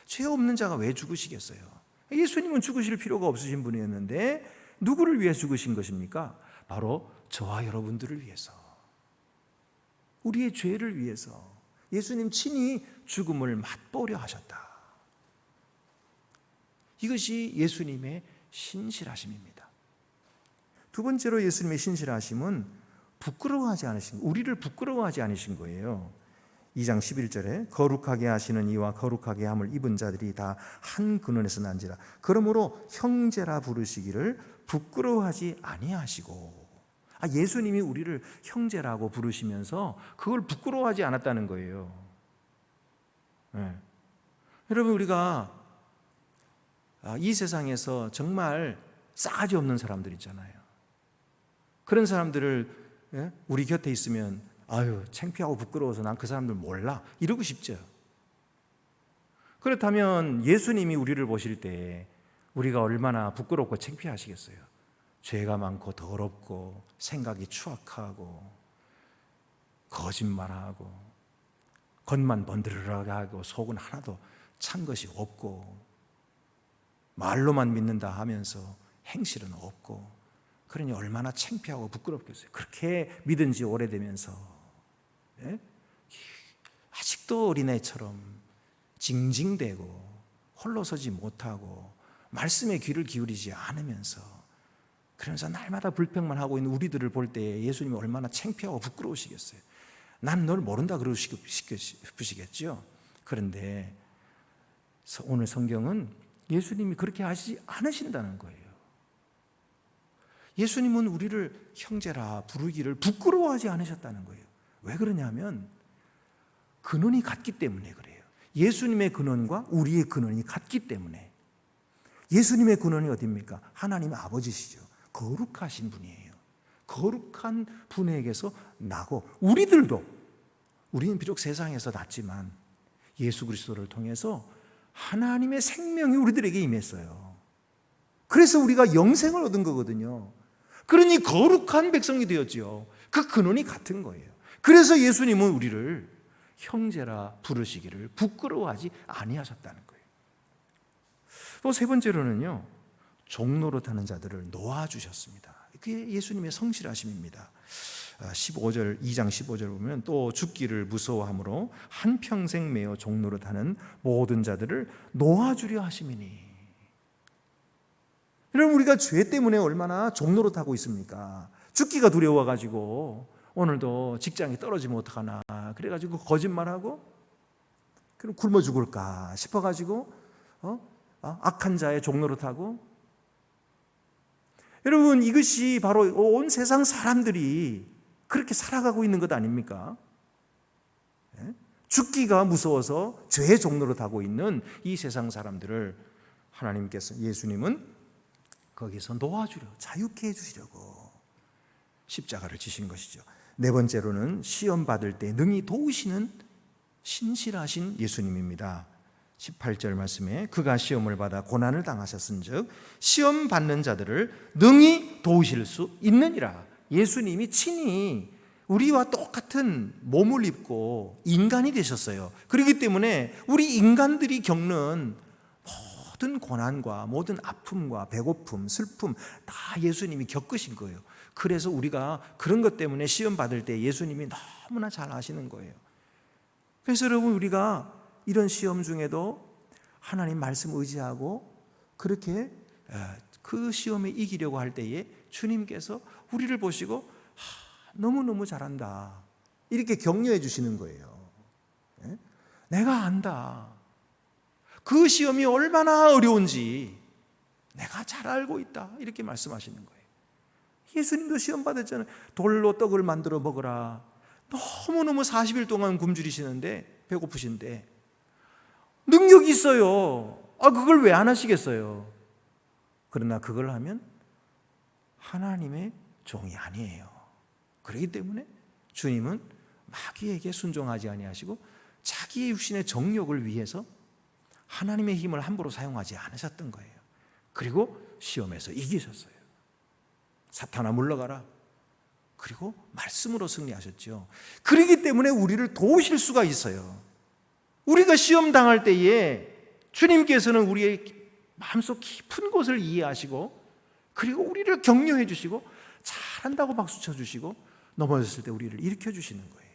죄 없는 자가 왜 죽으시겠어요? 예수님은 죽으실 필요가 없으신 분이었는데 누구를 위해 죽으신 것입니까? 바로 저와 여러분들을 위해서, 우리의 죄를 위해서 예수님 친히 죽음을 맛보려 하셨다. 이것이 예수님의 신실하심입니다. 두 번째로 예수님의 신실하심은 부끄러워하지 않으신, 우리를 부끄러워하지 않으신 거예요. 2장 11절에 거룩하게 하시는 이와 거룩하게 함을 입은 자들이 다 한 근원에서 난지라. 그러므로 형제라 부르시기를 부끄러워하지 아니하시고. 예수님이 우리를 형제라고 부르시면서 그걸 부끄러워하지 않았다는 거예요. 여러분, 우리가 이 세상에서 정말 싸가지 없는 사람들 있잖아요. 그런 사람들을 우리 곁에 있으면 아유, 창피하고 부끄러워서 난 그 사람들 몰라 이러고 싶죠. 그렇다면 예수님이 우리를 보실 때 우리가 얼마나 부끄럽고 창피하시겠어요. 죄가 많고 더럽고 생각이 추악하고 거짓말하고 겉만 번드르르하게 하고 속은 하나도 찬 것이 없고 말로만 믿는다 하면서 행실은 없고 그러니 얼마나 창피하고 부끄럽겠어요. 그렇게 믿은 지 오래되면서, 예? 아직도 어린애처럼 징징대고 홀로 서지 못하고 말씀에 귀를 기울이지 않으면서, 그러면서 날마다 불평만 하고 있는 우리들을 볼 때 예수님이 얼마나 창피하고 부끄러우시겠어요. 난 널 모른다 그러시고 싶으시겠죠. 그런데 오늘 성경은 예수님이 그렇게 하시지 않으신다는 거예요. 예수님은 우리를 형제라 부르기를 부끄러워하지 않으셨다는 거예요. 왜 그러냐면 근원이 같기 때문에 그래요. 예수님의 근원과 우리의 근원이 같기 때문에. 예수님의 근원이 어디입니까? 하나님의 아버지시죠. 거룩하신 분이에요. 거룩한 분에게서 나고, 우리는 비록 세상에서 났지만 예수 그리스도를 통해서 하나님의 생명이 우리들에게 임했어요. 그래서 우리가 영생을 얻은 거거든요. 그러니 거룩한 백성이 되었지요. 그 근원이 같은 거예요. 그래서 예수님은 우리를 형제라 부르시기를 부끄러워하지 아니하셨다는 거예요. 또 세 번째로는요, 종노릇하는 자들을 놓아주셨습니다. 그게 예수님의 성실하심입니다. 2장 15절 보면 또 죽기를 무서워함으로 한평생 매어 종노릇하는 모든 자들을 놓아주려 하심이니. 여러분, 우리가 죄 때문에 얼마나 종노릇하고 있습니까? 죽기가 두려워가지고 오늘도 직장이 떨어지면 어떡하나 그래가지고 거짓말하고, 그럼 굶어 죽을까 싶어가지고 악한 자의 종노릇하고. 여러분, 이것이 바로 온 세상 사람들이 그렇게 살아가고 있는 것 아닙니까? 죽기가 무서워서 죄의 종노릇하고 있는 이 세상 사람들을 하나님께서, 예수님은 거기서 놓아주려, 자유케 해주시려고 십자가를 지신 것이죠. 네 번째로는 시험 받을 때 능히 도우시는 신실하신 예수님입니다. 18절 말씀에 그가 시험을 받아 고난을 당하셨은즉 시험 받는 자들을 능히 도우실 수 있느니라. 예수님이 친히 우리와 똑같은 몸을 입고 인간이 되셨어요. 그렇기 때문에 우리 인간들이 겪는 모든 고난과 모든 아픔과 배고픔, 슬픔 다 예수님이 겪으신 거예요. 그래서 우리가 그런 것 때문에 시험 받을 때 예수님이 너무나 잘 아시는 거예요. 그래서 여러분, 우리가 이런 시험 중에도 하나님 말씀 의지하고 그렇게 그 시험에 이기려고 할 때에 주님께서 우리를 보시고 너무너무 잘한다 이렇게 격려해 주시는 거예요. 내가 안다. 그 시험이 얼마나 어려운지 내가 잘 알고 있다 이렇게 말씀하시는 거예요. 예수님도 시험 받았잖아요. 돌로 떡을 만들어 먹으라. 너무너무 40일 동안 굶주리시는데, 배고프신데 능력이 있어요. 그걸 왜 안 하시겠어요? 그러나 그걸 하면 하나님의 종이 아니에요. 그렇기 때문에 주님은 마귀에게 순종하지 아니하시고 자기의 육신의 정욕을 위해서 하나님의 힘을 함부로 사용하지 않으셨던 거예요. 그리고 시험에서 이기셨어요. 사탄아 물러가라. 그리고 말씀으로 승리하셨죠. 그렇기 때문에 우리를 도우실 수가 있어요. 우리가 시험 당할 때에 주님께서는 우리의 마음속 깊은 곳을 이해하시고, 그리고 우리를 격려해 주시고 잘한다고 박수 쳐주시고 넘어졌을 때 우리를 일으켜 주시는 거예요.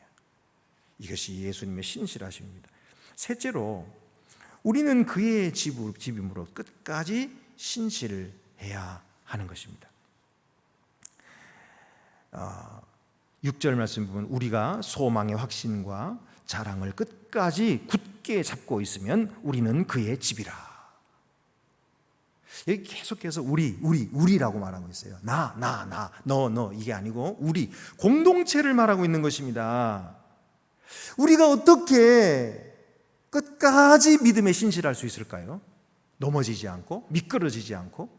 이것이 예수님의 신실하심입니다. 셋째로, 우리는 그의 집임으로 끝까지 신실해야 하는 것입니다. 6절 말씀 보면 우리가 소망의 확신과 자랑을 끝까지 굳게 잡고 있으면 우리는 그의 집이라. 여기 계속해서 우리라고 말하고 있어요. 나, 너 이게 아니고 우리, 공동체를 말하고 있는 것입니다. 우리가 어떻게 끝까지 믿음에 신실할 수 있을까요? 넘어지지 않고, 미끄러지지 않고,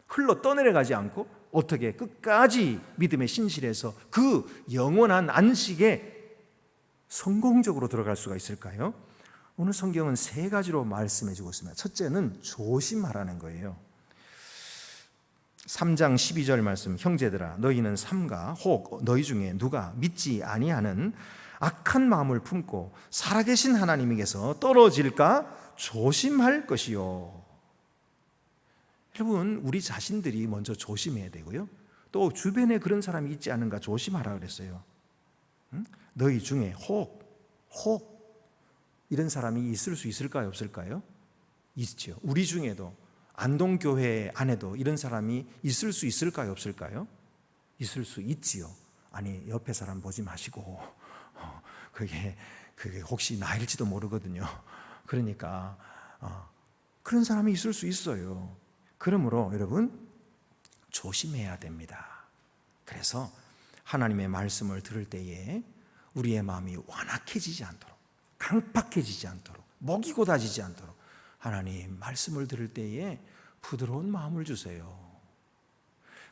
흘러 떠내려가지 않고, 어떻게 끝까지 믿음에 신실해서 그 영원한 안식에 성공적으로 들어갈 수가 있을까요? 오늘 성경은 세 가지로 말씀해 주고 있습니다. 첫째는 조심하라는 거예요. 3장 12절 말씀, 형제들아 너희는 삼가 혹 너희 중에 누가 믿지 아니하는 악한 마음을 품고 살아계신 하나님에게서 떨어질까 조심할 것이요. 여러분, 우리 자신들이 먼저 조심해야 되고요, 또 주변에 그런 사람이 있지 않은가 조심하라 그랬어요. 너희 중에 혹 이런 사람이 있을 수 있을까요? 없을까요? 있죠. 우리 중에도 안동교회 안에도 이런 사람이 있을 수 있을까요? 없을까요? 있을 수 있지요. 아니, 옆에 사람 보지 마시고 그게 혹시 나일지도 모르거든요. 그러니까 그런 사람이 있을 수 있어요. 그러므로 여러분 조심해야 됩니다. 그래서 하나님의 말씀을 들을 때에 우리의 마음이 완악해지지 않도록, 강팍해지지 않도록, 목이 곧아지지 않도록 하나님 말씀을 들을 때에 부드러운 마음을 주세요.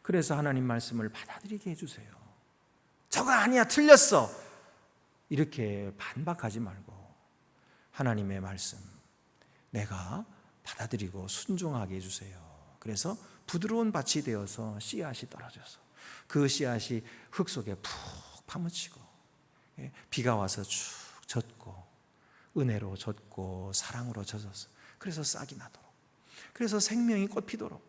그래서 하나님 말씀을 받아들이게 해주세요. 저거 아니야, 틀렸어, 이렇게 반박하지 말고 하나님의 말씀 내가 받아들이고 순종하게 해주세요. 그래서 부드러운 밭이 되어서 씨앗이 떨어져서 그 씨앗이 흙 속에 푹 파묻히고 비가 와서 쭉 젖고 은혜로 젖고 사랑으로 젖어서 그래서 싹이 나도록, 그래서 생명이 꽃피도록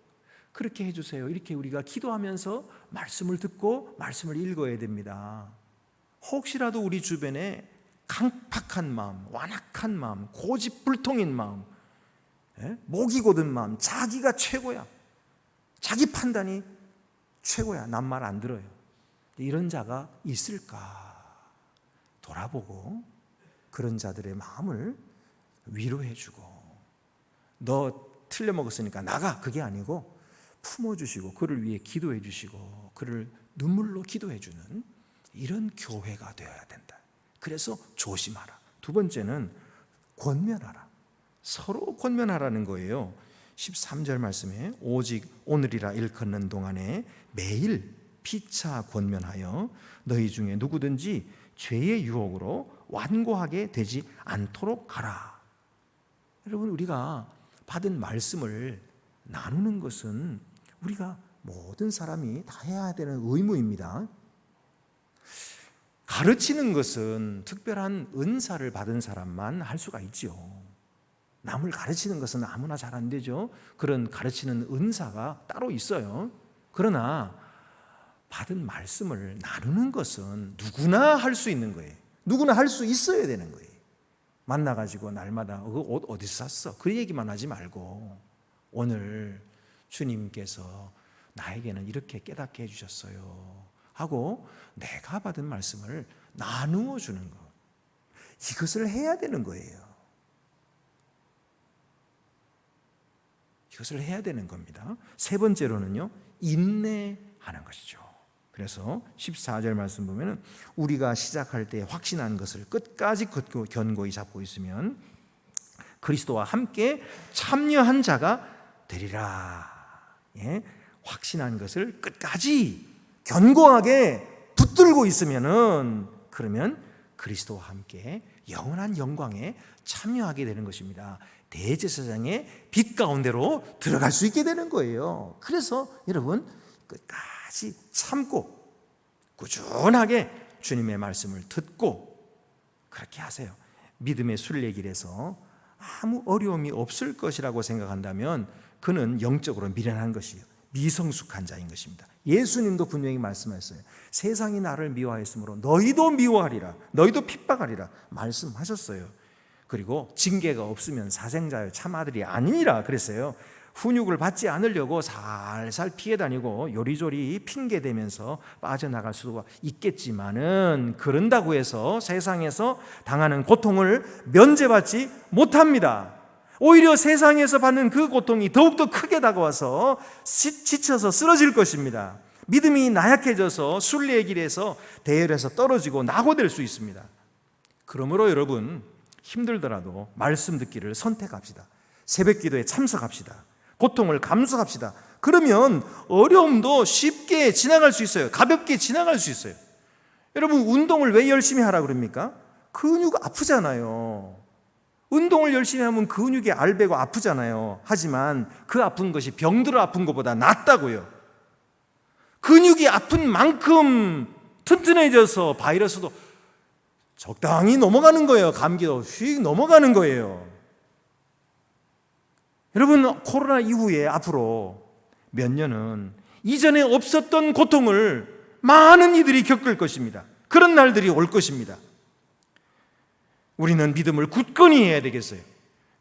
그렇게 해주세요. 이렇게 우리가 기도하면서 말씀을 듣고 말씀을 읽어야 됩니다. 혹시라도 우리 주변에 강팍한 마음, 완악한 마음, 고집불통인 마음, 목이 곧은 마음, 자기가 최고야, 자기 판단이 최고야, 남 말 안 들어요, 이런 자가 있을까 돌아보고 그런 자들의 마음을 위로해주고, 너 틀려먹었으니까 나가, 그게 아니고 품어주시고 그를 위해 기도해주시고 그를 눈물로 기도해주는 이런 교회가 되어야 된다. 그래서 조심하라. 두 번째는 권면하라. 서로 권면하라는 거예요. 13절 말씀에 오직 오늘이라 일컫는 동안에 매일 피차 권면하여 너희 중에 누구든지 죄의 유혹으로 완고하게 되지 않도록 하라. 여러분, 우리가 받은 말씀을 나누는 것은 우리가 모든 사람이 다 해야 되는 의무입니다. 가르치는 것은 특별한 은사를 받은 사람만 할 수가 있죠. 남을 가르치는 것은 아무나 잘 안 되죠. 그런 가르치는 은사가 따로 있어요. 그러나 받은 말씀을 나누는 것은 누구나 할 수 있는 거예요. 누구나 할 수 있어야 되는 거예요. 만나가지고 날마다 그 옷 어디서 샀어? 그 얘기만 하지 말고 오늘 주님께서 나에게는 이렇게 깨닫게 해주셨어요 하고 내가 받은 말씀을 나누어 주는 것, 이것을 해야 되는 거예요. 이것을 해야 되는 겁니다. 세 번째로는요, 인내하는 것이죠. 그래서 14절 말씀 보면은 우리가 시작할 때 확신한 것을 끝까지 견고히 잡고 있으면 그리스도와 함께 참여한 자가 되리라. 확신한 것을 끝까지 견고하게 붙들고 있으면은 그러면 그리스도와 함께 영원한 영광에 참여하게 되는 것입니다. 대제사장의 빛 가운데로 들어갈 수 있게 되는 거예요. 그래서 여러분 끝까지 참고 꾸준하게 주님의 말씀을 듣고 그렇게 하세요. 믿음의 순례길에서 아무 어려움이 없을 것이라고 생각한다면 그는 영적으로 미련한 것이에요. 미성숙한 자인 것입니다. 예수님도 분명히 말씀하셨어요. 세상이 나를 미워하였으므로 너희도 미워하리라, 너희도 핍박하리라 말씀하셨어요. 그리고 징계가 없으면 사생자여 참 아들이 아니니라 그랬어요. 훈육을 받지 않으려고 살살 피해 다니고 요리조리 핑계대면서 빠져나갈 수가 있겠지만은 그런다고 해서 세상에서 당하는 고통을 면제받지 못합니다. 오히려 세상에서 받는 그 고통이 더욱더 크게 다가와서 지쳐서 쓰러질 것입니다. 믿음이 나약해져서 순례의 길에서 대열에서 떨어지고 낙오될 수 있습니다. 그러므로 여러분 힘들더라도 말씀 듣기를 선택합시다. 새벽기도에 참석합시다. 고통을 감수합시다. 그러면 어려움도 쉽게 지나갈 수 있어요. 가볍게 지나갈 수 있어요. 여러분 운동을 왜 열심히 하라 그럽니까? 근육 아프잖아요. 운동을 열심히 하면 근육이 알배고 아프잖아요. 하지만 그 아픈 것이 병들어 아픈 것보다 낫다고요. 근육이 아픈 만큼 튼튼해져서 바이러스도 적당히 넘어가는 거예요. 감기도 휙 넘어가는 거예요. 여러분 코로나 이후에 앞으로 몇 년은 이전에 없었던 고통을 많은 이들이 겪을 것입니다. 그런 날들이 올 것입니다. 우리는 믿음을 굳건히 해야 되겠어요.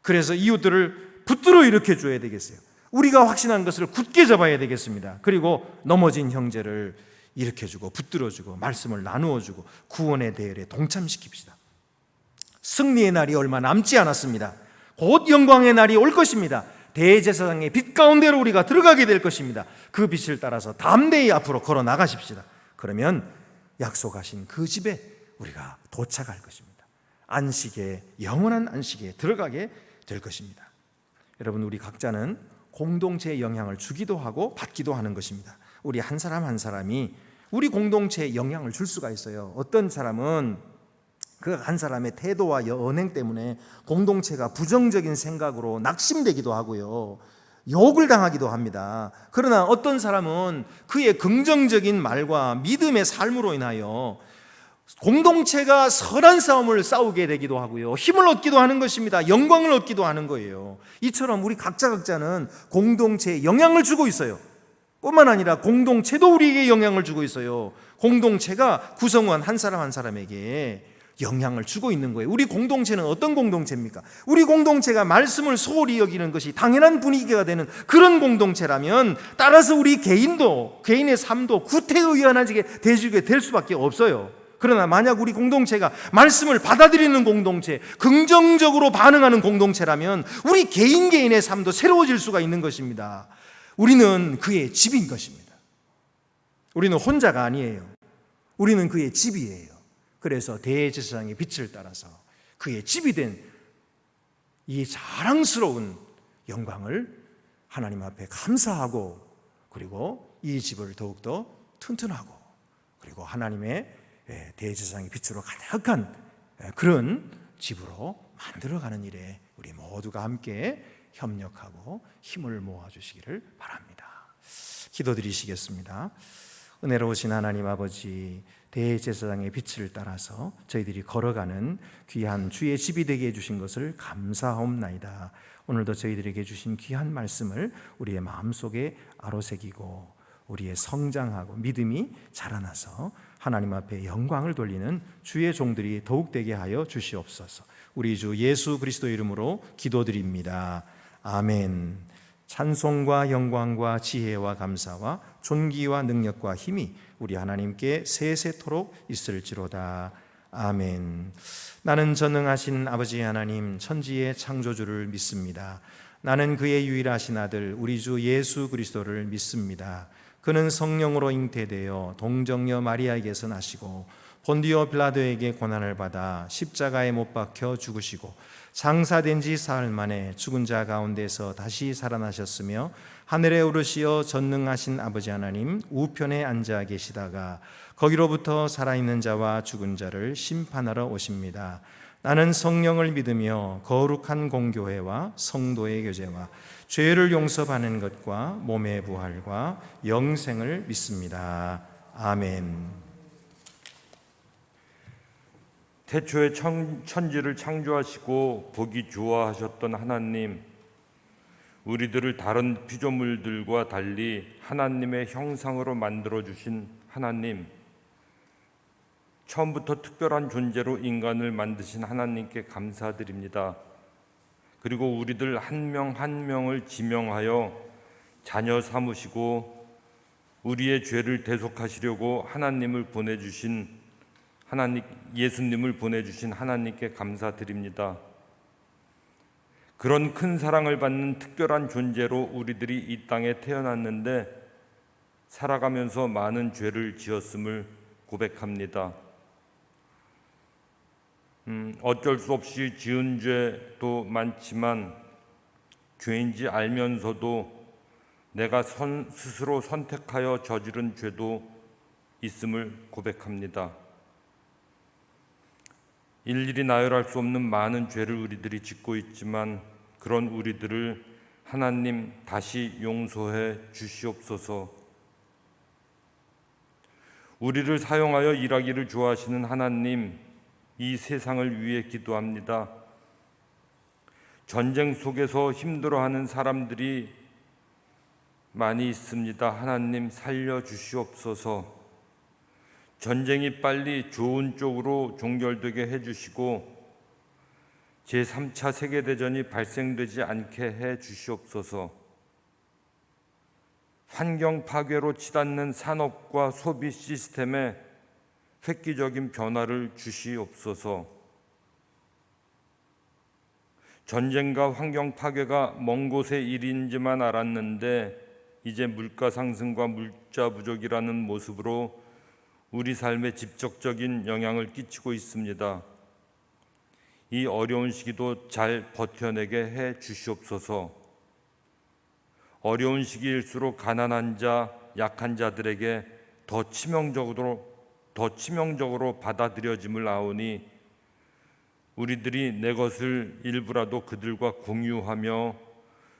그래서 이웃들을 붙들어 일으켜 줘야 되겠어요. 우리가 확신한 것을 굳게 잡아야 되겠습니다. 그리고 넘어진 형제를 일으켜주고 붙들어주고 말씀을 나누어주고 구원의 대열에 동참시킵시다. 승리의 날이 얼마 남지 않았습니다. 곧 영광의 날이 올 것입니다. 대제사장의 빛 가운데로 우리가 들어가게 될 것입니다. 그 빛을 따라서 담대히 앞으로 걸어 나가십시다. 그러면 약속하신 그 집에 우리가 도착할 것입니다. 안식에, 영원한 안식에 들어가게 될 것입니다. 여러분, 우리 각자는 공동체에 영향을 주기도 하고 받기도 하는 것입니다. 우리 한 사람 한 사람이 우리 공동체에 영향을 줄 수가 있어요. 어떤 사람은 그 한 사람의 태도와 언행 때문에 공동체가 부정적인 생각으로 낙심되기도 하고요, 욕을 당하기도 합니다. 그러나 어떤 사람은 그의 긍정적인 말과 믿음의 삶으로 인하여 공동체가 선한 싸움을 싸우게 되기도 하고요, 힘을 얻기도 하는 것입니다. 영광을 얻기도 하는 거예요. 이처럼 우리 각자는 공동체에 영향을 주고 있어요. 뿐만 아니라 공동체도 우리에게 영향을 주고 있어요. 공동체가 구성원 한 사람 한 사람에게 영향을 주고 있는 거예요. 우리 공동체는 어떤 공동체입니까? 우리 공동체가 말씀을 소홀히 여기는 것이 당연한 분위기가 되는 그런 공동체라면 따라서 우리 개인도, 개인의 삶도 구태의연하게 대주게 될 수밖에 없어요. 그러나 만약 우리 공동체가 말씀을 받아들이는 공동체, 긍정적으로 반응하는 공동체라면 우리 개인의 삶도 새로워질 수가 있는 것입니다. 우리는 그의 집인 것입니다. 우리는 혼자가 아니에요. 우리는 그의 집이에요. 그래서 대제사장의 빛을 따라서 그의 집이 된 이 자랑스러운 영광을 하나님 앞에 감사하고, 그리고 이 집을 더욱더 튼튼하고, 그리고 하나님의 대제사장의 빛으로 가득한 그런 집으로 만들어가는 일에 우리 모두가 함께 협력하고 힘을 모아주시기를 바랍니다. 기도드리시겠습니다. 은혜로우신 하나님 아버지, 대제사장의 빛을 따라서 저희들이 걸어가는 귀한 주의 집이 되게 해주신 것을 감사하옵나이다. 오늘도 저희들에게 주신 귀한 말씀을 우리의 마음속에 아로새기고 우리의 성장하고 믿음이 자라나서 하나님 앞에 영광을 돌리는 주의 종들이 더욱 되게 하여 주시옵소서. 우리 주 예수 그리스도의 이름으로 기도드립니다. 아멘. 찬송과 영광과 지혜와 감사와 존귀와 능력과 힘이 우리 하나님께 세세토록 있을지로다. 아멘. 나는 전능하신 아버지 하나님, 천지의 창조주를 믿습니다. 나는 그의 유일하신 아들 우리 주 예수 그리스도를 믿습니다. 그는 성령으로 잉태되어 동정녀 마리아에게서 나시고 본디오 빌라도에게 고난을 받아 십자가에 못 박혀 죽으시고 장사된 지 사흘 만에 죽은 자 가운데서 다시 살아나셨으며 하늘에 오르시어 전능하신 아버지 하나님 우편에 앉아 계시다가 거기로부터 살아있는 자와 죽은 자를 심판하러 오십니다. 나는 성령을 믿으며 거룩한 공교회와 성도의 교제와 죄를 용서받는 것과 몸의 부활과 영생을 믿습니다. 아멘. 태초에 천지를 창조하시고 보기 좋아하셨던 하나님, 우리들을 다른 피조물들과 달리 하나님의 형상으로 만들어주신 하나님, 처음부터 특별한 존재로 인간을 만드신 하나님께 감사드립니다. 그리고 우리들 한 명 한 명을 지명하여 자녀 삼으시고 우리의 죄를 대속하시려고 예수님을 보내주신 하나님께 감사드립니다. 그런 큰 사랑을 받는 특별한 존재로 우리들이 이 땅에 태어났는데 살아가면서 많은 죄를 지었음을 고백합니다. 어쩔 수 없이 지은 죄도 많지만 죄인지 알면서도 내가 스스로 선택하여 저지른 죄도 있음을 고백합니다. 일일이 나열할 수 없는 많은 죄를 우리들이 짓고 있지만 그런 우리들을 하나님 다시 용서해 주시옵소서. 우리를 사용하여 일하기를 좋아하시는 하나님, 이 세상을 위해 기도합니다. 전쟁 속에서 힘들어하는 사람들이 많이 있습니다. 하나님 살려 주시옵소서. 전쟁이 빨리 좋은 쪽으로 종결되게 해주시고 제3차 세계대전이 발생되지 않게 해 주시옵소서. 환경 파괴로 치닫는 산업과 소비 시스템에 획기적인 변화를 주시옵소서. 전쟁과 환경 파괴가 먼 곳의 일인지만 알았는데 이제 물가 상승과 물자 부족이라는 모습으로 우리 삶에 직접적인 영향을 끼치고 있습니다. 이 어려운 시기도 잘 버텨내게 해 주시옵소서. 어려운 시기일수록 가난한 자, 약한 자들에게 더 치명적으로 받아들여짐을 아오니 우리들이 내 것을 일부라도 그들과 공유하며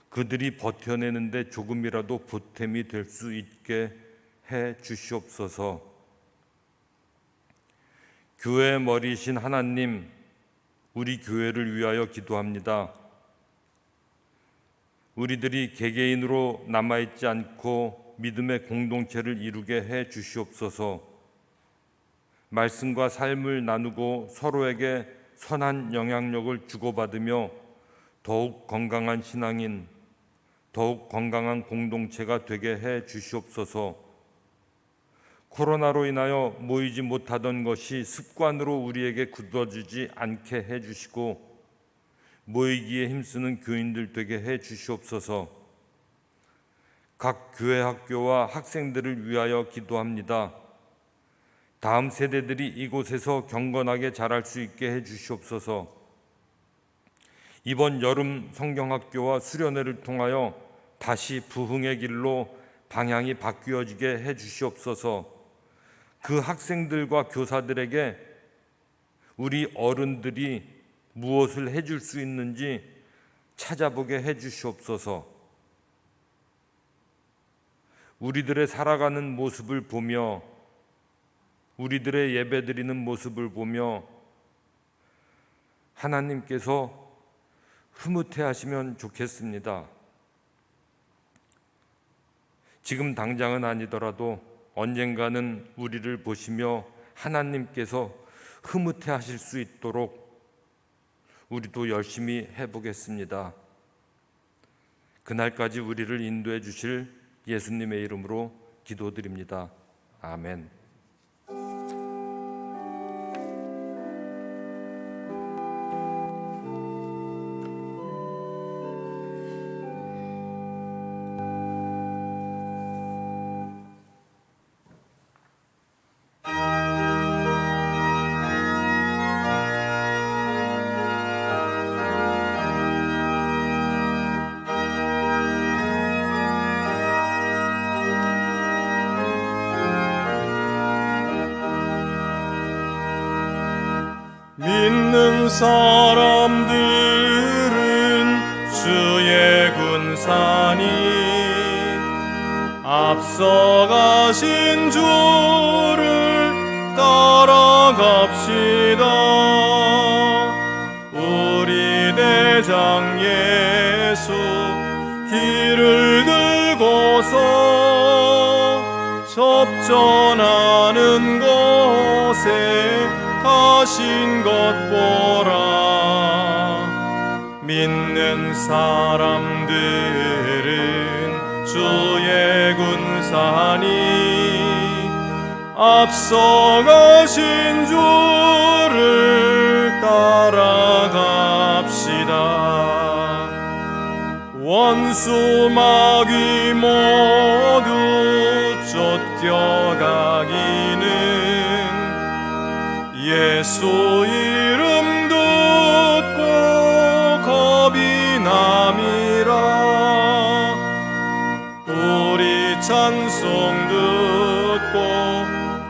그들이 버텨내는데 조금이라도 보탬이 될 수 있게 해 주시옵소서. 교회의 머리이신 하나님, 우리 교회를 위하여 기도합니다. 우리들이 개개인으로 남아있지 않고 믿음의 공동체를 이루게 해 주시옵소서. 말씀과 삶을 나누고 서로에게 선한 영향력을 주고받으며 더욱 건강한 신앙인, 더욱 건강한 공동체가 되게 해 주시옵소서. 코로나로 인하여 모이지 못하던 것이 습관으로 우리에게 굳어지지 않게 해 주시고 모이기에 힘쓰는 교인들 되게 해 주시옵소서. 각 교회 학교와 학생들을 위하여 기도합니다. 다음 세대들이 이곳에서 경건하게 자랄 수 있게 해 주시옵소서. 이번 여름 성경학교와 수련회를 통하여 다시 부흥의 길로 방향이 바뀌어지게 해 주시옵소서. 그 학생들과 교사들에게 우리 어른들이 무엇을 해줄 수 있는지 찾아보게 해 주시옵소서. 우리들의 살아가는 모습을 보며 우리들의 예배드리는 모습을 보며 하나님께서 흐뭇해하시면 좋겠습니다. 지금 당장은 아니더라도 언젠가는 우리를 보시며 하나님께서 흐뭇해하실 수 있도록 우리도 열심히 해보겠습니다. 그날까지 우리를 인도해 주실 예수님의 이름으로 기도드립니다. 아멘. 믿는 사람들은 주의 군사니 앞서가신 주를 따라갑시다. 우리 대장 예수 길을 들고서 접전하는 곳에 가신 것 보라. 믿는 사람들은 주의 군사니 앞서가신 주를 따라갑시다. 원수 마귀 모두 쫓겨가기는 예수 이름 듣고 겁이 남이라. 우리 찬송 듣고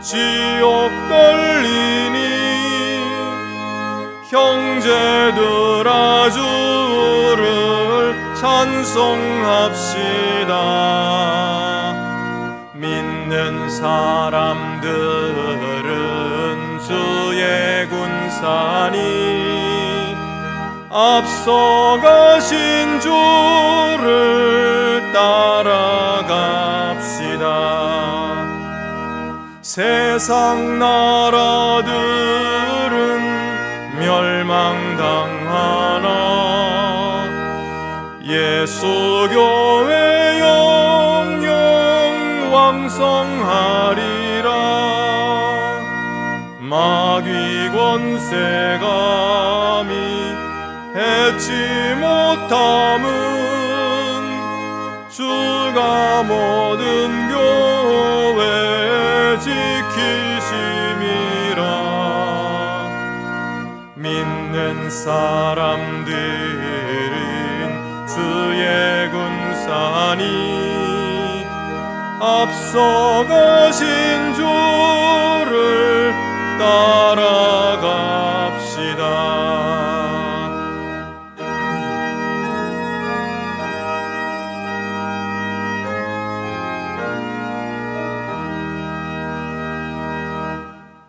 지옥 떨리니 형제들아 주를 찬송합시다. 믿는 사람들은 주의 군사니 앞서가신 주를 따라가 세상 나라들은 멸망당하나 예수 교회 영영 왕성하리라. 마귀 권세 감히 해치 못함은 주가 모든 교회 지키심이라. 믿는 사람들은 주의 군사니 앞서가신 주를 따라갑시다.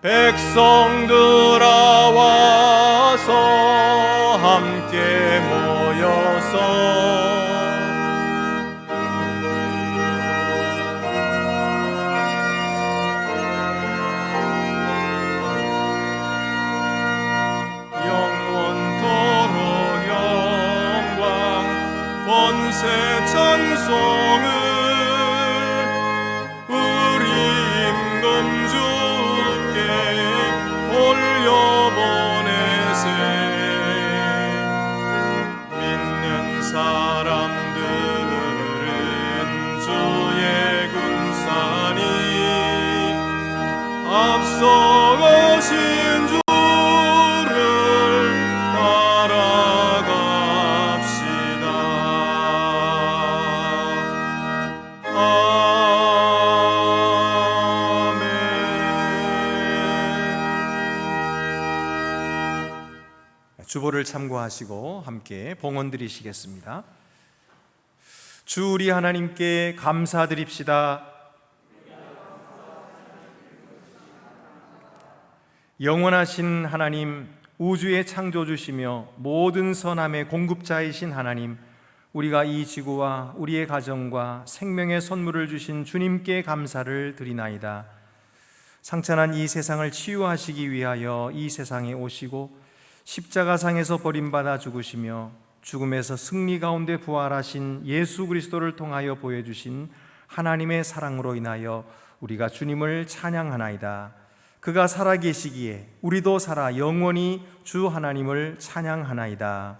백성들아 와서 함께 모여서 영원토록 영광 권세 찬송을 우리 임금주께 올려보내세. 믿는 사람들은 주의 군사니 앞서가신 주를 따라갑시다. 주보를 참고하시고 함께 봉헌 드리시겠습니다. 주 우리 하나님께 감사드립시다. 영원하신 하나님, 우주의 창조주시며 모든 선함의 공급자이신 하나님, 우리가 이 지구와 우리의 가정과 생명의 선물을 주신 주님께 감사를 드리나이다. 상처난 이 세상을 치유하시기 위하여 이 세상에 오시고 십자가상에서 버림받아 죽으시며 죽음에서 승리 가운데 부활하신 예수 그리스도를 통하여 보여주신 하나님의 사랑으로 인하여 우리가 주님을 찬양하나이다. 그가 살아계시기에 우리도 살아 영원히 주 하나님을 찬양하나이다.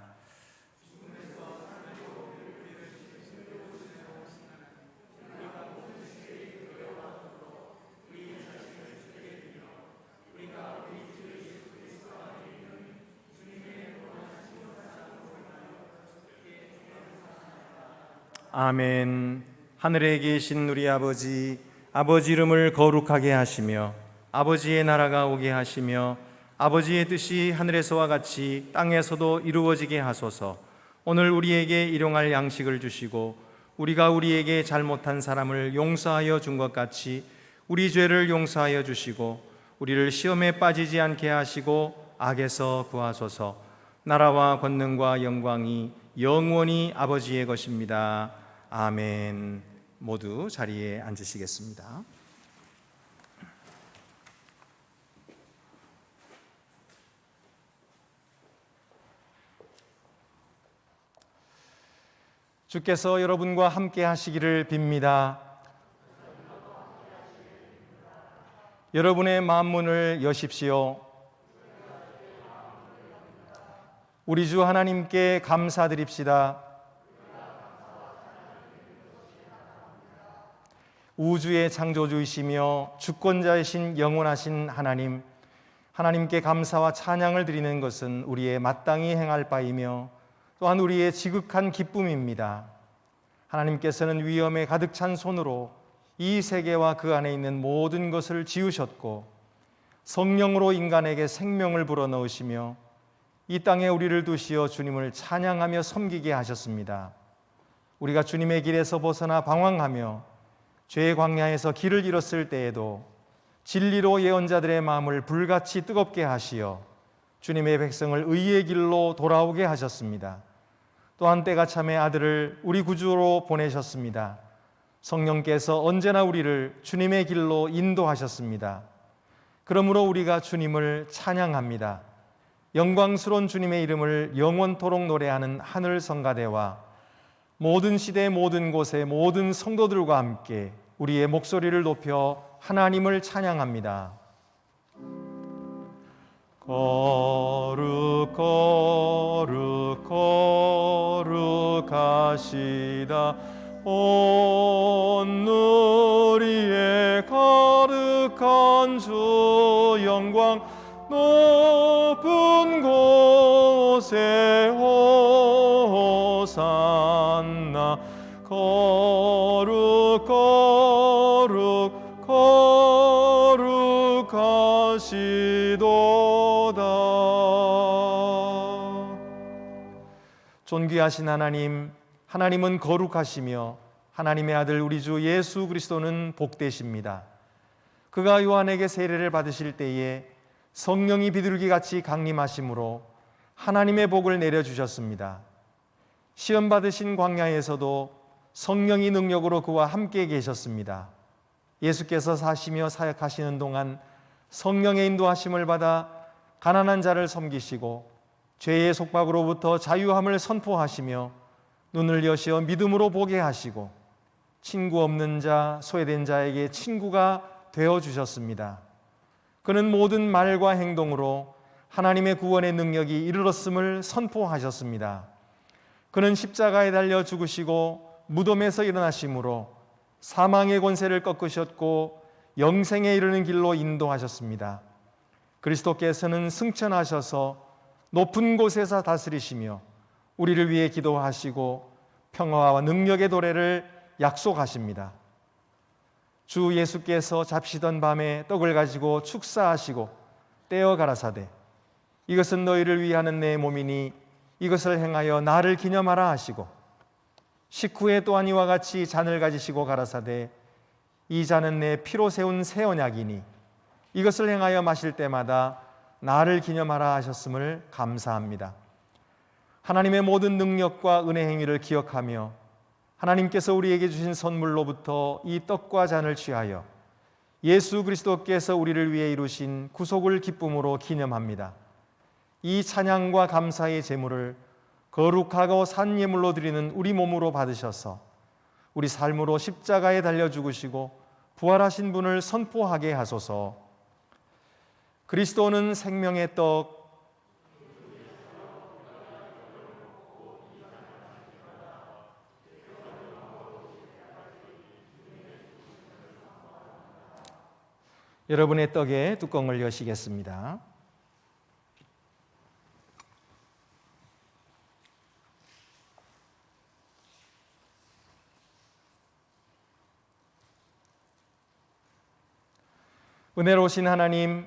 아멘. 하늘에 계신 우리 아버지, 아버지 이름을 거룩하게 하시며 아버지의 나라가 오게 하시며 아버지의 뜻이 하늘에서와 같이 땅에서도 이루어지게 하소서. 오늘 우리에게 일용할 양식을 주시고 우리가 우리에게 잘못한 사람을 용서하여 준 것 같이 우리 죄를 용서하여 주시고 우리를 시험에 빠지지 않게 하시고 악에서 구하소서. 나라와 권능과 영광이 영원히 아버지의 것입니다. 아멘. 모두 자리에 앉으시겠습니다. 주께서 여러분과 함께 하시기를 빕니다. 여러분의 마음문을 여십시오. 우리 주 하나님께 감사드립시다. 우주의 창조주이시며 주권자이신 영원하신 하나님, 하나님께 감사와 찬양을 드리는 것은 우리의 마땅히 행할 바이며 또한 우리의 지극한 기쁨입니다. 하나님께서는 위엄에 가득 찬 손으로 이 세계와 그 안에 있는 모든 것을 지으셨고 성령으로 인간에게 생명을 불어넣으시며 이 땅에 우리를 두시어 주님을 찬양하며 섬기게 하셨습니다. 우리가 주님의 길에서 벗어나 방황하며 죄의 광야에서 길을 잃었을 때에도 진리로 예언자들의 마음을 불같이 뜨겁게 하시어 주님의 백성을 의의 길로 돌아오게 하셨습니다. 또한 때가 참에 아들을 우리 구주로 보내셨습니다. 성령께서 언제나 우리를 주님의 길로 인도하셨습니다. 그러므로 우리가 주님을 찬양합니다. 영광스러운 주님의 이름을 영원토록 노래하는 하늘 성가대와 모든 시대 모든 곳의 모든 성도들과 함께 우리의 목소리를 높여 하나님을 찬양합니다. 거룩 거룩 거룩하시다. 온 누리에 거룩한 주 영광 높은 곳에 호산나. 거룩 거룩 거룩하시도다. 존귀하신 하나님, 하나님은 거룩하시며 하나님의 아들 우리 주 예수 그리스도는 복되십니다. 그가 요한에게 세례를 받으실 때에 성령이 비둘기같이 강림하심으로 하나님의 복을 내려주셨습니다. 시험 받으신 광야에서도 성령이 능력으로 그와 함께 계셨습니다. 예수께서 사시며 사역하시는 동안 성령의 인도하심을 받아 가난한 자를 섬기시고 죄의 속박으로부터 자유함을 선포하시며 눈을 여시어 믿음으로 보게 하시고 친구 없는 자, 소외된 자에게 친구가 되어주셨습니다. 그는 모든 말과 행동으로 하나님의 구원의 능력이 이르렀음을 선포하셨습니다. 그는 십자가에 달려 죽으시고 무덤에서 일어나심으로 사망의 권세를 꺾으셨고 영생에 이르는 길로 인도하셨습니다. 그리스도께서는 승천하셔서 높은 곳에서 다스리시며 우리를 위해 기도하시고 평화와 능력의 도래를 약속하십니다. 주 예수께서 잡시던 밤에 떡을 가지고 축사하시고 떼어 가라사대 이것은 너희를 위하는 내 몸이니 이것을 행하여 나를 기념하라 하시고 식후에 또한 이와 같이 잔을 가지시고 가라사대 이 잔은 내 피로 세운 새 언약이니 이것을 행하여 마실 때마다 나를 기념하라 하셨음을 감사합니다. 하나님의 모든 능력과 은혜 행위를 기억하며 하나님께서 우리에게 주신 선물로부터 이 떡과 잔을 취하여 예수 그리스도께서 우리를 위해 이루신 구속을 기쁨으로 기념합니다. 이 찬양과 감사의 제물을 거룩하고 산 예물로 드리는 우리 몸으로 받으셔서 우리 삶으로 십자가에 달려 죽으시고 부활하신 분을 선포하게 하소서. 그리스도는 생명의 떡 여러분의 떡에 뚜껑을 여시겠습니다. 은혜로우신 하나님,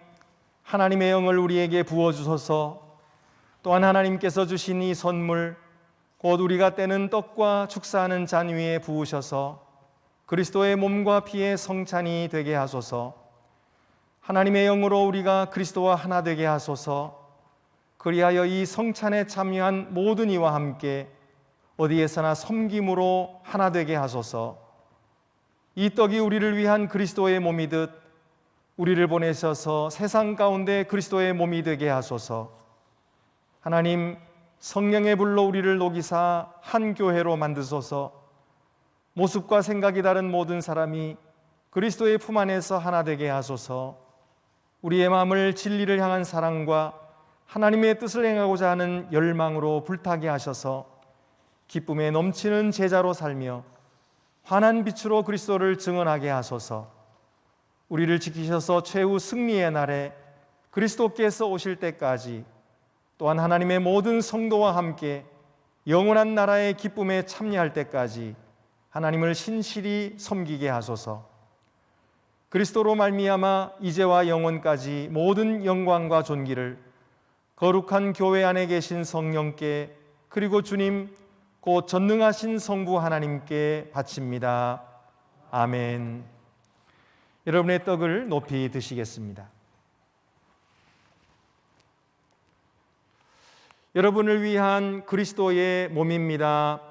하나님의 영을 우리에게 부어주소서. 또한 하나님께서 주신 이 선물, 곧 우리가 떼는 떡과 축사하는 잔 위에 부으셔서 그리스도의 몸과 피의 성찬이 되게 하소서. 하나님의 영으로 우리가 그리스도와 하나 되게 하소서. 그리하여 이 성찬에 참여한 모든 이와 함께 어디에서나 섬김으로 하나 되게 하소서. 이 떡이 우리를 위한 그리스도의 몸이듯 우리를 보내셔서 세상 가운데 그리스도의 몸이 되게 하소서. 하나님, 성령의 불로 우리를 녹이사 한 교회로 만드소서. 모습과 생각이 다른 모든 사람이 그리스도의 품 안에서 하나 되게 하소서. 우리의 마음을 진리를 향한 사랑과 하나님의 뜻을 행하고자 하는 열망으로 불타게 하셔서 기쁨에 넘치는 제자로 살며 환한 빛으로 그리스도를 증언하게 하소서. 우리를 지키셔서 최후 승리의 날에 그리스도께서 오실 때까지 또한 하나님의 모든 성도와 함께 영원한 나라의 기쁨에 참여할 때까지 하나님을 신실히 섬기게 하소서. 그리스도로 말미암아 이제와 영원까지 모든 영광과 존귀를 거룩한 교회 안에 계신 성령께 그리고 주님 곧 전능하신 성부 하나님께 바칩니다. 아멘. 여러분의 떡을 높이 드시겠습니다. 여러분을 위한 그리스도의 몸입니다.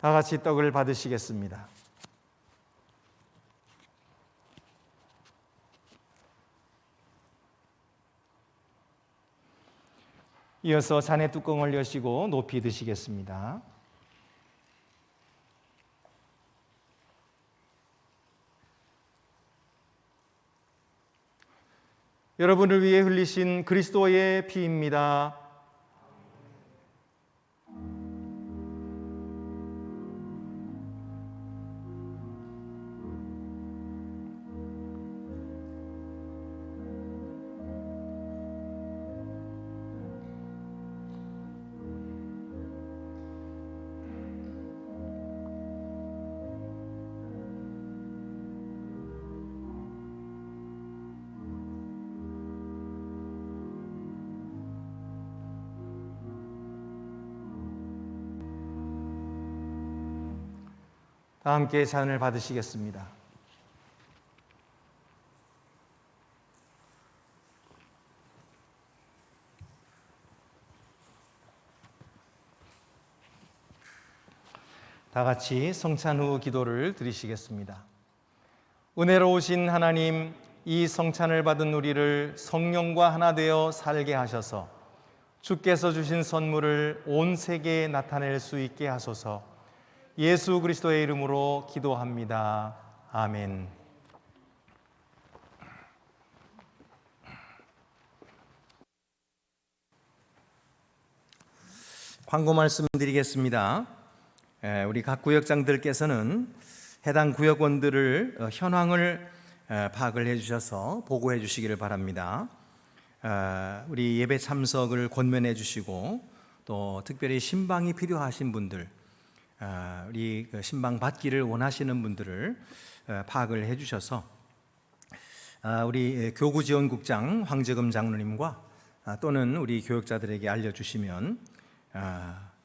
다 같이 떡을 받으시겠습니다. 이어서 잔의 뚜껑을 여시고 높이 드시겠습니다. 여러분을 위해 흘리신 그리스도의 피입니다. 다 함께 잔을 받으시겠습니다. 다 같이 성찬 후 기도를 드리시겠습니다. 은혜로우신 하나님, 이 성찬을 받은 우리를 성령과 하나 되어 살게 하셔서 주께서 주신 선물을 온 세계에 나타낼 수 있게 하소서. 예수 그리스도의 이름으로 기도합니다. 아멘. 광고 말씀드리겠습니다. 우리 각 구역장들께서는 해당 구역원들을 현황을 파악을 해주셔서 보고해 주시기를 바랍니다. 우리 예배 참석을 권면해 주시고 또 특별히 신방이 필요하신 분들, 우리 신방 받기를 원하시는 분들을 파악을 해주셔서 우리 교구지원국장 황재금 장로님과 또는 우리 교역자들에게 알려주시면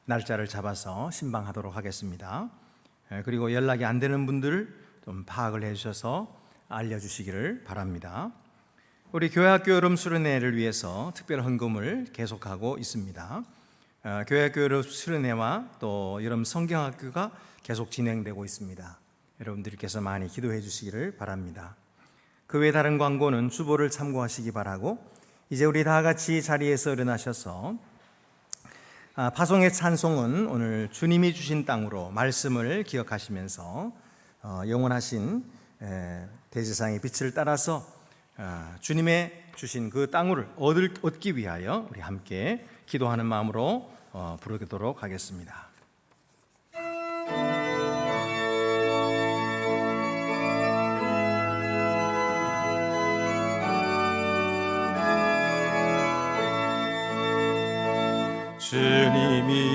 날짜를 잡아서 신방하도록 하겠습니다. 그리고 연락이 안 되는 분들 좀 파악을 해주셔서 알려주시기를 바랍니다. 우리 교회학교 여름 수련회를 위해서 특별 헌금을 계속하고 있습니다. 교회학교 여름 수련회와 또 여름 성경학교가 계속 진행되고 있습니다. 여러분들께서 많이 기도해 주시기를 바랍니다. 그 외 다른 광고는 주보를 참고하시기 바라고, 이제 우리 다 같이 자리에서 일어나셔서 파송의 찬송은 오늘 주님이 주신 땅으로 말씀을 기억하시면서 영원하신 대제사장의 빛을 따라서 주님의 주신 그 땅을 얻기 위하여 우리 함께 기도하는 마음으로 부르도록 하겠습니다. 주님이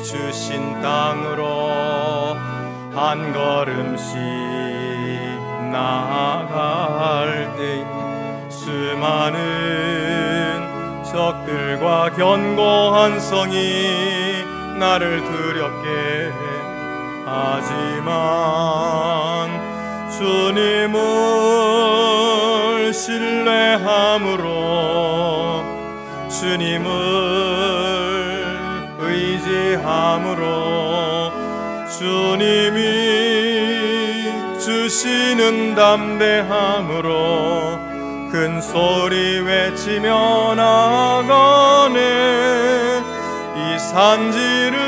주신 땅으로 한 걸음씩 나아갈 때 수많은 적들과 견고한 성이 나를 두렵게 하지만 주님을 신뢰함으로, 주님을 의지함으로, 주님이 주시는 담대함으로 큰 소리 외치며 나아가네. 이 산지를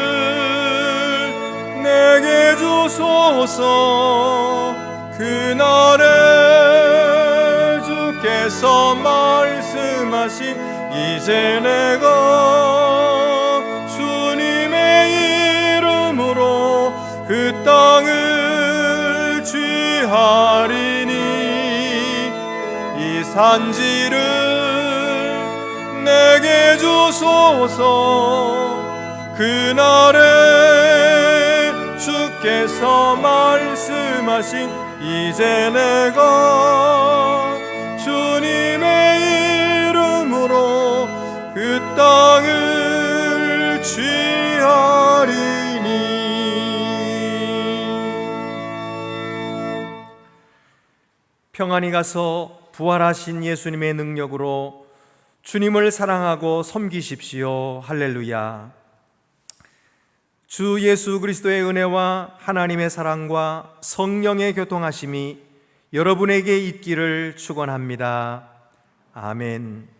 내게 주소서. 그날에 주께서 말씀하신 이제 내가 주님의 이름으로 그 땅을 취하리니 이 산지를 내게 주소서. 그날에 주께서 말씀하신 이제 내가 주님의 이름으로 그 땅을 취하리니. 평안히 가서 부활하신 예수님의 능력으로 주님을 사랑하고 섬기십시오. 할렐루야. 주 예수 그리스도의 은혜와 하나님의 사랑과 성령의 교통하심이 여러분에게 있기를 축원합니다. 아멘.